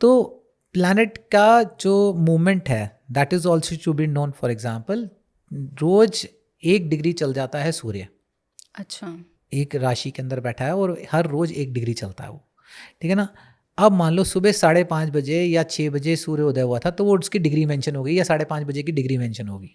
तो प्लैनेट का जो मूवमेंट है that is also to be known. For example, रोज 1 डिग्री चल जाता है सूर्य, अच्छा। एक राशि के अंदर बैठा है और हर रोज 1 डिग्री चलता है वो, ठीक है ना। अब मान लो सुबह 5:30 बजे या 6 बजे सूर्य उदय हुआ था तो वो उसकी डिग्री मेंशन होगी, या 5:30 बजे की डिग्री मेंशन होगी।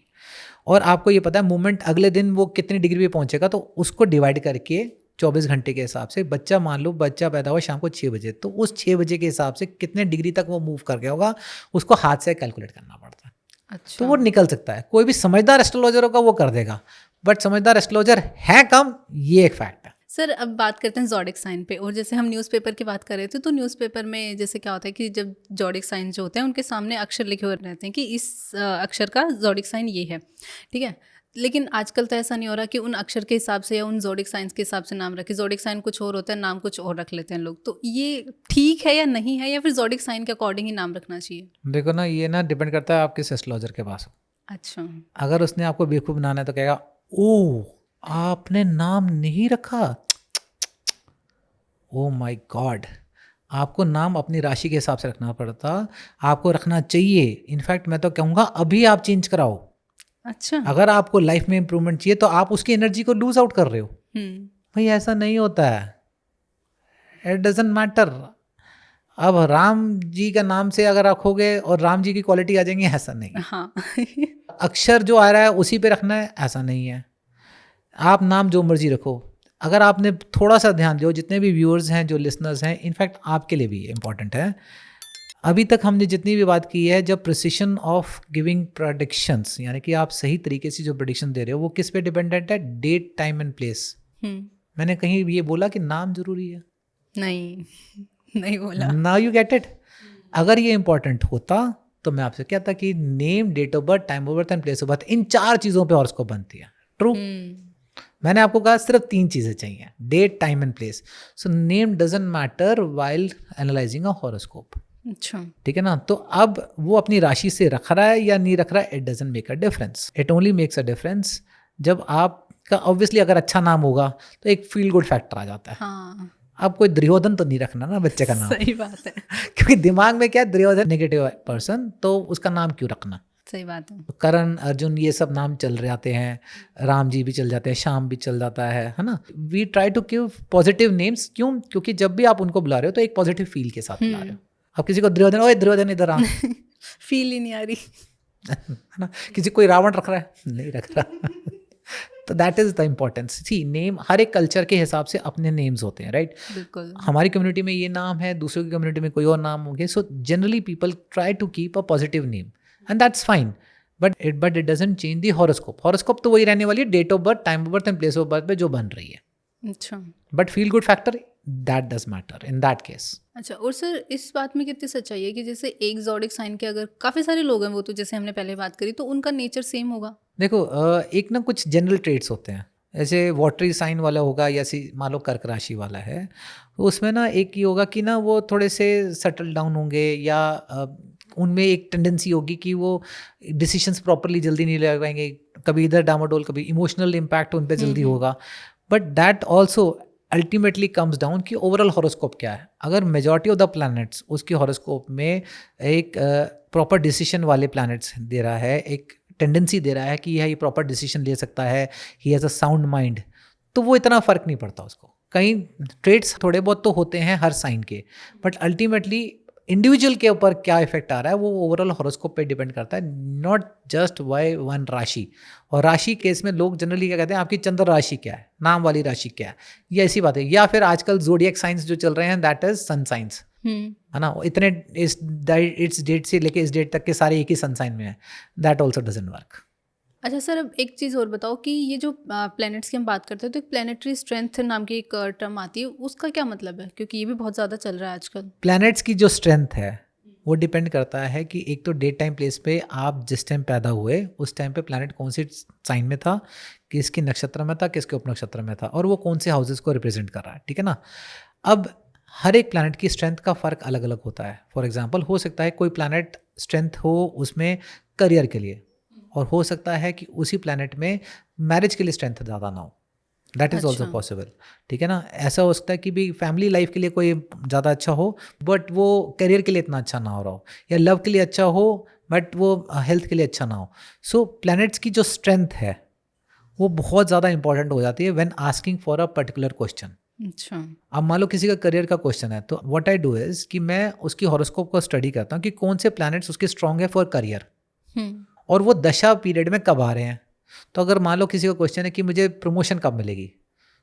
और आपको ये पता है मूवमेंट अगले दिन वो कितनी डिग्री पे पहुंचेगा, तो उसको डिवाइड करके 24 घंटे के हिसाब से, बच्चा मान लो बच्चा पैदा हुआ शाम को 6 बजे, तो उस 6 बजे के हिसाब से कितने डिग्री तक वो मूव कर गया होगा उसको हाथ से कैलकुलेट करना पड़ता है। तो अच्छा। वो निकल सकता है, कोई भी समझदार एस्ट्रोलॉजर होगा वो कर देगा, बट समझदार एस्ट्रोलॉजर है कम, ये एक फैक्ट है। सर अब बात करते हैं ज़ोडिक साइन पे, और जैसे हम न्यूज़पेपर की बात कर रहे थे तो न्यूज़पेपर में जैसे क्या होता है कि जब ज़ोडिक साइन जो होते हैं उनके सामने अक्षर लिखे हुए रहते हैं कि इस अक्षर का ज़ोडिक साइन ये है, ठीक है। लेकिन आजकल तो ऐसा नहीं हो रहा कि उन अक्षर के हिसाब से या उन ज़ोडिक साइंस के हिसाब से नाम रखे, ज़ोडिक साइन कुछ और होता है, नाम कुछ और रख लेते हैं लोग। तो ये ठीक है या नहीं है, या फिर ज़ोडिक साइन के अकॉर्डिंग ही नाम रखना चाहिए? देखो ना, ये ना डिपेंड करता है आप किस एस्ट्रोलॉजर के पास हो। अच्छा। अगर उसने आपको बेवकूफ़ बनाना है तो कहेगा ओ आपने नाम नहीं रखा, ओ माय गॉड। आपको नाम अपनी राशि के हिसाब से रखना पड़ता, आपको रखना चाहिए। इनफैक्ट मैं तो कहूँगा अभी आप चेंज कराओ। अच्छा। अगर आपको लाइफ में इंप्रूवमेंट चाहिए तो आप उसकी एनर्जी को लूज आउट कर रहे हो। भाई ऐसा नहीं होता है, इट डजेंट मैटर। अब राम जी का नाम से अगर रखोगे और राम जी की क्वालिटी आ जाएंगी, ऐसा नहीं है। हाँ। अक्षर जो आ रहा है उसी पे रखना है, ऐसा नहीं है। आप नाम जो मर्जी रखो, अगर आपने थोड़ा सा ध्यान दियो, जितने भी व्यूअर्स हैं, जो लिसनर्स हैं, इनफैक्ट आपके लिए भी इम्पॉर्टेंट है। अभी तक हमने जितनी भी बात की है, जब प्रिसिशन ऑफ गिविंग प्रेडिक्शंस, यानी कि आप सही तरीके से जो प्रेडिक्शन दे रहे हो वो किस पे डिपेंडेंट है? Date, time and place. मैंने कहीं ये बोला कि नाम जरूरी है? नहीं, नहीं बोला। Now you get it. अगर ये इंपॉर्टेंट होता तो मैं आपसे कहता कि name, date of birth, time of birth and place of birth, इन 4 चीज़ों पे हॉरोस्कोप बनती है। ट्रू। मैंने आपको कहा सिर्फ 3 चीज़ें चाहिए, date, time and place. So name doesn't matter while analysing a horoscope. अच्छा। ठीक है ना। तो अब वो अपनी राशि से रख रहा है या नहीं रख रहा है, it doesn't make a difference. It only makes a difference जब आपका ऑब्वियसली अगर अच्छा नाम होगा तो एक फील गुड फैक्टर आ जाता है। हाँ, अब कोई दुर्योधन तो नहीं रखना ना बच्चे का नाम। सही बात है। क्योंकि दिमाग में क्या है, दुर्योधन नेगेटिव पर्सन, तो उसका नाम क्यों रखना। सही बात है। करण, अर्जुन, ये सब नाम चल रहे आते हैं, राम जी भी चल जाते हैं, श्याम भी चल जाता है ना। We try to give positive names. क्यों? क्योंकि जब भी आप उनको बुला रहे हो तो एक पॉजिटिव फील के साथ बुला रहे हो। अब किसी को दुर्योधन, ओए दुर्योधन इधर आ, फील ही नहीं आ रही। है ना। किसी कोई रावण रख रहा है, नहीं रख रहा। तो that is the importance. See name, हर एक कल्चर के हिसाब से अपने नेम्स होते हैं, राइट। बिल्कुल। हमारी कम्युनिटी में ये नाम है, दूसरों की कम्युनिटी में कोई और नाम होंगे। So generally people try to keep a positive name and that's fine, but it doesn't change the horoscope. Horoscope तो वही रहने वाली है, date of birth, time of birth and place of birth पे जो बन रही है। अच्छा। But feel good factor, that does matter in that case. अच्छा, और सर इस बात में कितनी सच्चाई है कि जैसे एक ज़ोडिक साइन के अगर काफ़ी सारे लोग हैं, वो तो जैसे हमने पहले बात करी, तो उनका नेचर सेम होगा? देखो एक ना कुछ जनरल ट्रेट्स होते हैं, ऐसे वाटरी साइन वाला होगा या मान लो कर्क राशि वाला है, तो उसमें ना एक ये होगा कि ना वो थोड़े से सेटल डाउन होंगे, या उनमें एक टेंडेंसी होगी कि वो डिसीजंस प्रॉपरली जल्दी नहीं ले पाएंगे, कभी इधर डामाडोल, कभी इमोशनल इम्पैक्ट उन पर जल्दी होगा। But that also ultimately comes down कि ओवरऑल हॉरोस्कोप क्या है। अगर मेजॉरिटी ऑफ द प्लैनेट्स उसके हॉरोस्कोप में एक प्रॉपर डिसीजन वाले प्लैनेट्स दे रहा है, एक टेंडेंसी दे रहा है कि यह प्रॉपर डिसीजन ले सकता है, he has a sound mind, तो वो इतना फ़र्क नहीं पड़ता उसको। कई ट्रेड्स थोड़े बहुत तो होते हैं हर साइन के, बट अल्टीमेटली इंडिविजुअल के ऊपर क्या इफेक्ट आ रहा है वो ओवरऑल हॉरोस्कोप पे डिपेंड करता है, नॉट जस्ट बाय वन राशि। और राशि केस में लोग जनरली क्या कहते हैं, आपकी चंद्र राशि क्या है, नाम वाली राशि क्या है, ये ऐसी बात है। या फिर आजकल ज़ोडिएक साइंस जो चल रहे हैं, दैट इज सन साइंस, है ना। इतने इस डेट से लेके इस डेट तक के सारे एक ही सन साइन में है, दैट ऑल्सो डजंट वर्क। अच्छा सर, अब एक चीज़ और बताओ कि ये जो प्लैनेट्स की हम बात करते हैं तो एक प्लैनेटरी स्ट्रेंथ नाम की एक टर्म आती है, उसका क्या मतलब है? क्योंकि ये भी बहुत ज़्यादा चल रहा है आजकल। प्लैनेट्स की जो स्ट्रेंथ है वो डिपेंड करता है कि एक तो डेट, टाइम, प्लेस पे आप जिस टाइम पैदा हुए उस टाइम पे प्लैनेट कौन सी साइन में था, किसके नक्षत्र में था, किसके उपनक्षत्र में था, और वो कौन से हाउसेस को रिप्रेजेंट कर रहा है, ठीक है ना। अब हर एक प्लैनेट की स्ट्रेंथ का फ़र्क अलग अलग होता है. फॉर एग्जांपल हो सकता है कोई प्लैनेट स्ट्रेंथ हो उसमें करियर के लिए, और हो सकता है कि उसी प्लैनेट में मैरिज के लिए स्ट्रेंथ ज़्यादा ना हो. दैट इज़ ऑल्सो अच्छा। पॉसिबल. ठीक है ना. ऐसा हो सकता है कि भी फैमिली लाइफ के लिए कोई ज़्यादा अच्छा हो बट वो करियर के लिए इतना अच्छा ना हो रहा हो, या लव के लिए अच्छा हो बट वो हेल्थ के लिए अच्छा ना हो. सो प्लैनेट्स की जो स्ट्रेंथ है वो बहुत ज़्यादा इंपॉर्टेंट हो जाती है when asking for a particular question. अच्छा। अब मान लो किसी का करियर का क्वेश्चन है, तो व्हाट आई डू इज़ कि मैं उसकी हॉरोस्कोप को स्टडी करता हूँ कि कौन से प्लैनेट्स उसके स्ट्रॉन्ग है फॉर करियर, हम्म। और वो दशा पीरियड में कब आ रहे हैं. तो अगर मान लो किसी का क्वेश्चन है कि मुझे प्रमोशन कब मिलेगी,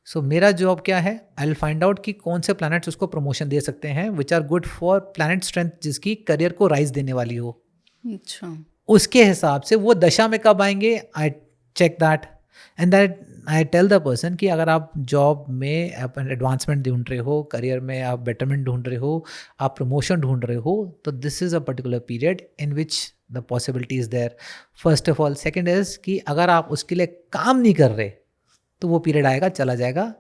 सो मेरा जॉब क्या है, आई विल फाइंड आउट कि कौन से प्लैनेट्स उसको प्रमोशन दे सकते हैं which are good for planet strength जिसकी करियर को राइज देने वाली हो. अच्छा। उसके हिसाब से वो दशा में कब आएंगे, I check that and that I tell the person कि अगर आप जॉब में एडवांसमेंट ढूंढ रहे हो, करियर में आप बेटरमेंट ढूंढ रहे हो, आप प्रमोशन ढूंढ रहे हो, तो this is a particular period in which the possibility is there. First of all. Second is कि अगर आप उसके लिए काम नहीं कर रहे तो वो पीरियड आएगा, चला जाएगा,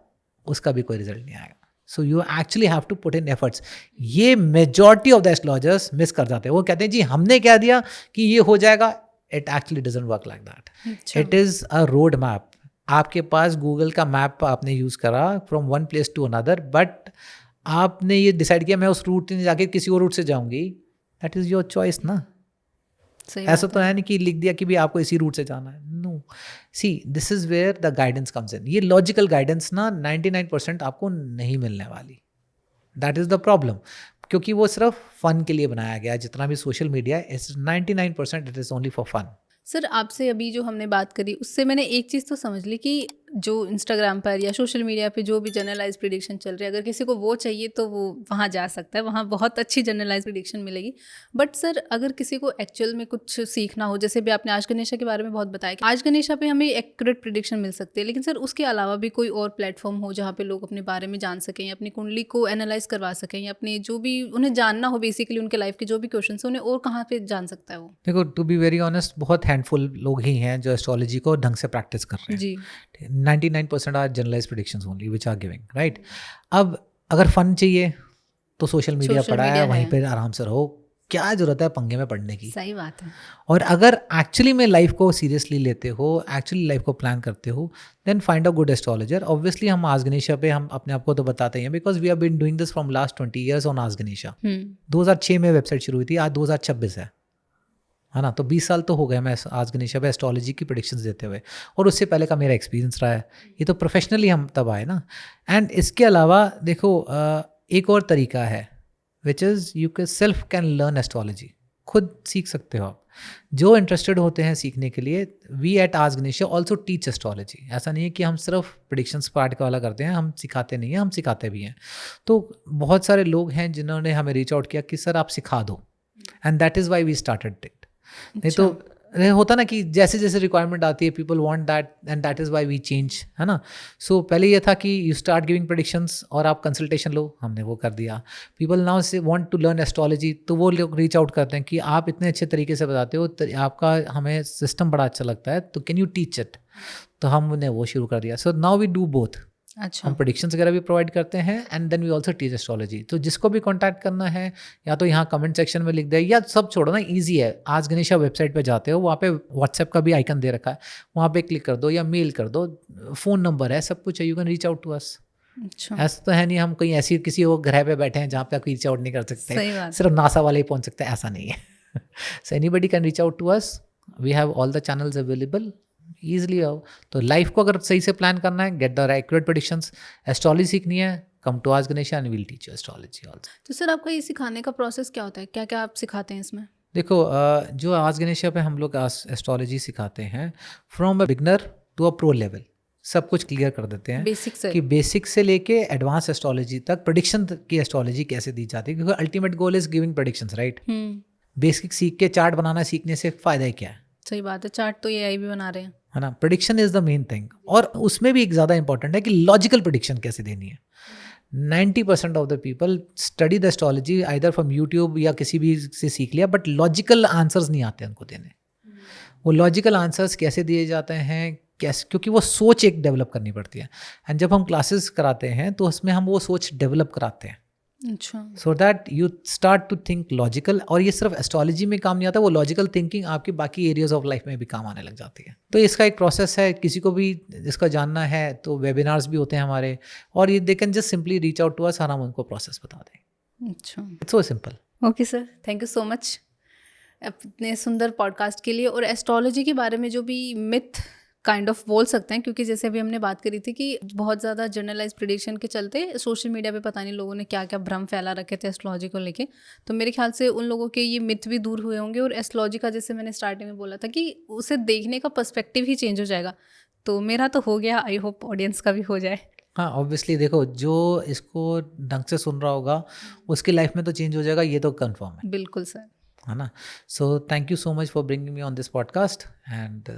उसका भी कोई रिजल्ट नहीं आएगा. So you actually have to put in efforts. ये majority of the astrologers miss कर जाते हैं. वो कहते हैं जी हमने क्या दिया कि ये हो जाएगा. It actually doesn't work like that. अच्छा। It is a road map. आपके पास गूगल का मैप आपने यूज़ करा from one place to another, but आपने ये डिसाइड किया मैं उस रूट से जाके किसी और रूट से जाऊंगी. दैट इज़ योर चॉइस ना. सही ऐसा बात तो है नहीं कि लिख दिया कि भी आपको इसी रूट से जाना है. No. See this is where the guidance comes in. ये लॉजिकल गाइडेंस ना 99% आपको नहीं मिलने वाली. That is the problem. क्योंकि वो सिर्फ फन के लिए बनाया गया है. जितना भी सोशल मीडिया है, it's 99% it is only for fun. Sir, आपसे अभी जो हमने बात करी उससे मैंने एक चीज़ तो समझ ली कि जो इंस्टाग्राम पर या सोशल मीडिया पे जो भी जनरलाइज प्रिडिक्शन चल रही है, अगर किसी को वो चाहिए तो वो वहाँ जा सकता है, वहाँ बहुत अच्छी जनरलाइज प्रिडिक्शन मिलेगी. बट सर, अगर किसी को एक्चुअल में कुछ सीखना हो, जैसे भी आपने आज गणेशा के बारे में बहुत बताया कि आज गणेशा पे हमें एक्यूरेट प्रिडिक्शन मिल सकती है, लेकिन सर उसके अलावा भी कोई और प्लेटफॉर्म हो जहाँ पे लोग अपने बारे में जान सकें, या अपनी कुंडली को एनालाइज करवा सकें, या अपने जो भी उन्हें जानना हो बेसिकली उनके लाइफ के जो भी क्वेश्चन है, उन्हें और कहाँ पे जान सकता है वो? देखो, टू बी वेरी ऑनेस्ट, बहुत हैंडफुल लोग ही हैं जो एस्ट्रोलॉजी को ढंग से प्रैक्टिस कर रहे हैं. जी. 99% are generalise predictions only which are giving, right. अब अगर फन चाहिए तो सोशल मीडिया सोशल पड़ा है, मीडिया वहीं है. पर आराम से रहो. क्या जरूरत है पंगे में पड़ने की. सही बात है. और अगर एक्चुअली में लाइफ को सीरियसली लेते हो, एक्चुअली लाइफ को प्लान करते हो, then find a good astrologer. Obviously हम आज गणेशा पे हम अपने आप को तो बताते हैं because we have been doing this from last 20 years on Aaj Ganesha. 2006 में वेबसाइट शुरू हुई थी, आज 2026 है ना. तो 20 साल तो हो गए मैं आज गणेशा पे एस्ट्रोलॉजी की प्रेडिक्शंस देते हुए, और उससे पहले का मेरा एक्सपीरियंस रहा है. ये तो प्रोफेशनली हम तब आए ना. एंड इसके अलावा देखो, एक और तरीका है which is you can self can learn astrology. खुद सीख सकते हो आप. जो इंटरेस्टेड होते हैं सीखने के लिए, we eight Aaj Ganesha also teach astrology. ऐसा नहीं है कि हम सिर्फ प्रेडिक्शंस पार्ट का वाला करते हैं, हम सिखाते नहीं हैं, हम सिखाते भी हैं. तो बहुत सारे लोग हैं जिन्होंने हमें रीच आउट किया कि सर आप सिखा दो, and that is why we started it. नहीं तो होता ना कि जैसे जैसे रिक्वायरमेंट आती है, people want that and that is why we change, है ना. सो पहले ये था कि यू स्टार्ट गिविंग प्रेडिक्शंस और आप कंसल्टेशन लो, हमने वो कर दिया. पीपल नाउ से वांट टू लर्न एस्ट्रोलॉजी, तो वो लोग रीच आउट करते हैं कि आप इतने अच्छे तरीके से बताते हो, आपका हमें सिस्टम बड़ा अच्छा लगता है, तो कैन यू टीच इट. तो हमने वो शुरू कर दिया. So now we do both. अच्छा. हम प्रेडिक्शंस वगैरह भी प्रोवाइड करते हैं and then we also teach astrology. तो जिसको भी कॉन्टैक्ट करना है, या तो यहाँ कमेंट सेक्शन में लिख दे, या सब छोड़ो ना, ईजी है. आज गणेशा वेबसाइट पे जाते हो, वहाँ पे व्हाट्सएप का भी आइकन दे रखा है, वहाँ पे क्लिक कर दो या मेल कर दो, फ़ोन नंबर है, सब कुछ है, you can reach out to us. अच्छा. ऐसा तो है नहीं हम कहीं ऐसी किसी और ग्रह पे बैठे हैं जहाँ पे आप रीच आउट नहीं कर सकते. सही बात. सिर्फ नासा वाले ही पहुँच सकते हैं, ऐसा नहीं है. So anybody can reach out to us. We have all the channels available. Easily आओ. तो लाइफ को अगर सही से प्लान करना है, get the accurate predictions. Astrology सीखनी है, कम टू आज Ganesha and will teach you astrology also. तो सर, आपका ये सिखाने का प्रोसेस क्या होता है? क्या क्या आप सिखाते हैं इसमें? देखो, जो आज गणेशा पे हम लोग एस्ट्रोलॉजी सिखाते हैं, from a beginner to a pro level, सब कुछ क्लियर कर देते हैं बेसिक से. कि बेसिक से लेके एडवांस एस्ट्रोलॉजी तक प्रेडिक्शन की एस्ट्रोलॉजी कैसे दी जाती है. क्योंकि ultimate goal is giving predictions, right. Basic सीख के चार्ट बनाना सीखने से फ़ायदा क्या है? सही बात है. चार्ट तो एआई भी बना रहे हैं, है ना. Prediction is the main thing, और उसमें भी एक ज़्यादा इंपॉर्टेंट है कि लॉजिकल प्रेडिक्शन कैसे देनी है. 90% of the people study the astrology either from YouTube या किसी भी से सीख लिया, बट लॉजिकल आंसर्स नहीं आते उनको देने. वो लॉजिकल आंसर्स कैसे दिए जाते हैं, कैसे, क्योंकि वो सोच एक डेवलप करनी पड़ती है. एंड जब हम क्लासेस कराते हैं तो उसमें हम वो सोच डेवलप कराते हैं. अच्छा। So that you start to think logical. और ये सिर्फ एस्ट्रोलॉजी में काम नहीं आता, वो लॉजिकल थिंकिंग आपकी बाकी एरियाज ऑफ लाइफ में भी काम आने लग जाती है। तो इसका एक प्रोसेस है, किसी को भी इसका जानना है तो वेबिनार्स भी होते हैं हमारे, और ये they can just simply reach out to us और हम उनको प्रोसेस बता दें। अच्छा। It's so simple. Okay sir, thank you so much अपने सुंदर पॉडकास्ट के लिए। और एस्ट्रोलॉजी के बारे में जो भी मिथ काइंड ऑफ बोल सकते हैं, क्योंकि जैसे अभी हमने बात करी थी कि बहुत ज़्यादा जनरलाइज प्रेडिक्शन के चलते सोशल मीडिया पे पता नहीं लोगों ने क्या क्या भ्रम फैला रखे थे एस्ट्रोलॉजी को लेके, तो मेरे ख्याल से उन लोगों के ये मिथ भी दूर हुए होंगे। और एस्ट्रोलॉजी का जैसे मैंने स्टार्टिंग में बोला था कि उसे देखने का पर्सपेक्टिव ही चेंज हो जाएगा। तो मेरा तो हो गया, आई होप ऑडियंस का भी हो जाए। हाँ, ऑब्वियसली देखो, जो इसको ढंग से सुन रहा होगा उसकी लाइफ में तो चेंज हो जाएगा, ये तो कंफर्म बिल्कुल सर। है ना। So thank you so much for bringing me on this podcast, and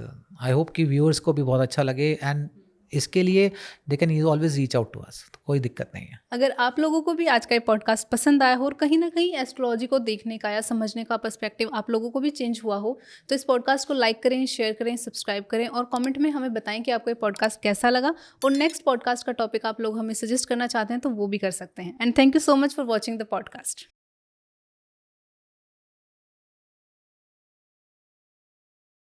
I hope कि व्यूअर्स को भी बहुत अच्छा लगे, एंड इसके लिए they can always reach out to us, तो कोई दिक्कत नहीं है। अगर आप लोगों को भी आज का ये पॉडकास्ट पसंद आया हो और कहीं ना कहीं एस्ट्रोलॉजी को देखने का या समझने का पर्सपेक्टिव आप लोगों को भी चेंज हुआ हो, तो इस पॉडकास्ट को लाइक करें, शेयर करें, सब्सक्राइब करें और कमेंट में हमें बताएं कि आपको ये पॉडकास्ट कैसा लगा, और नेक्स्ट पॉडकास्ट का टॉपिक आप लोग हमें सजेस्ट करना चाहते हैं तो वो भी कर सकते हैं। And thank you so much for watching the podcast.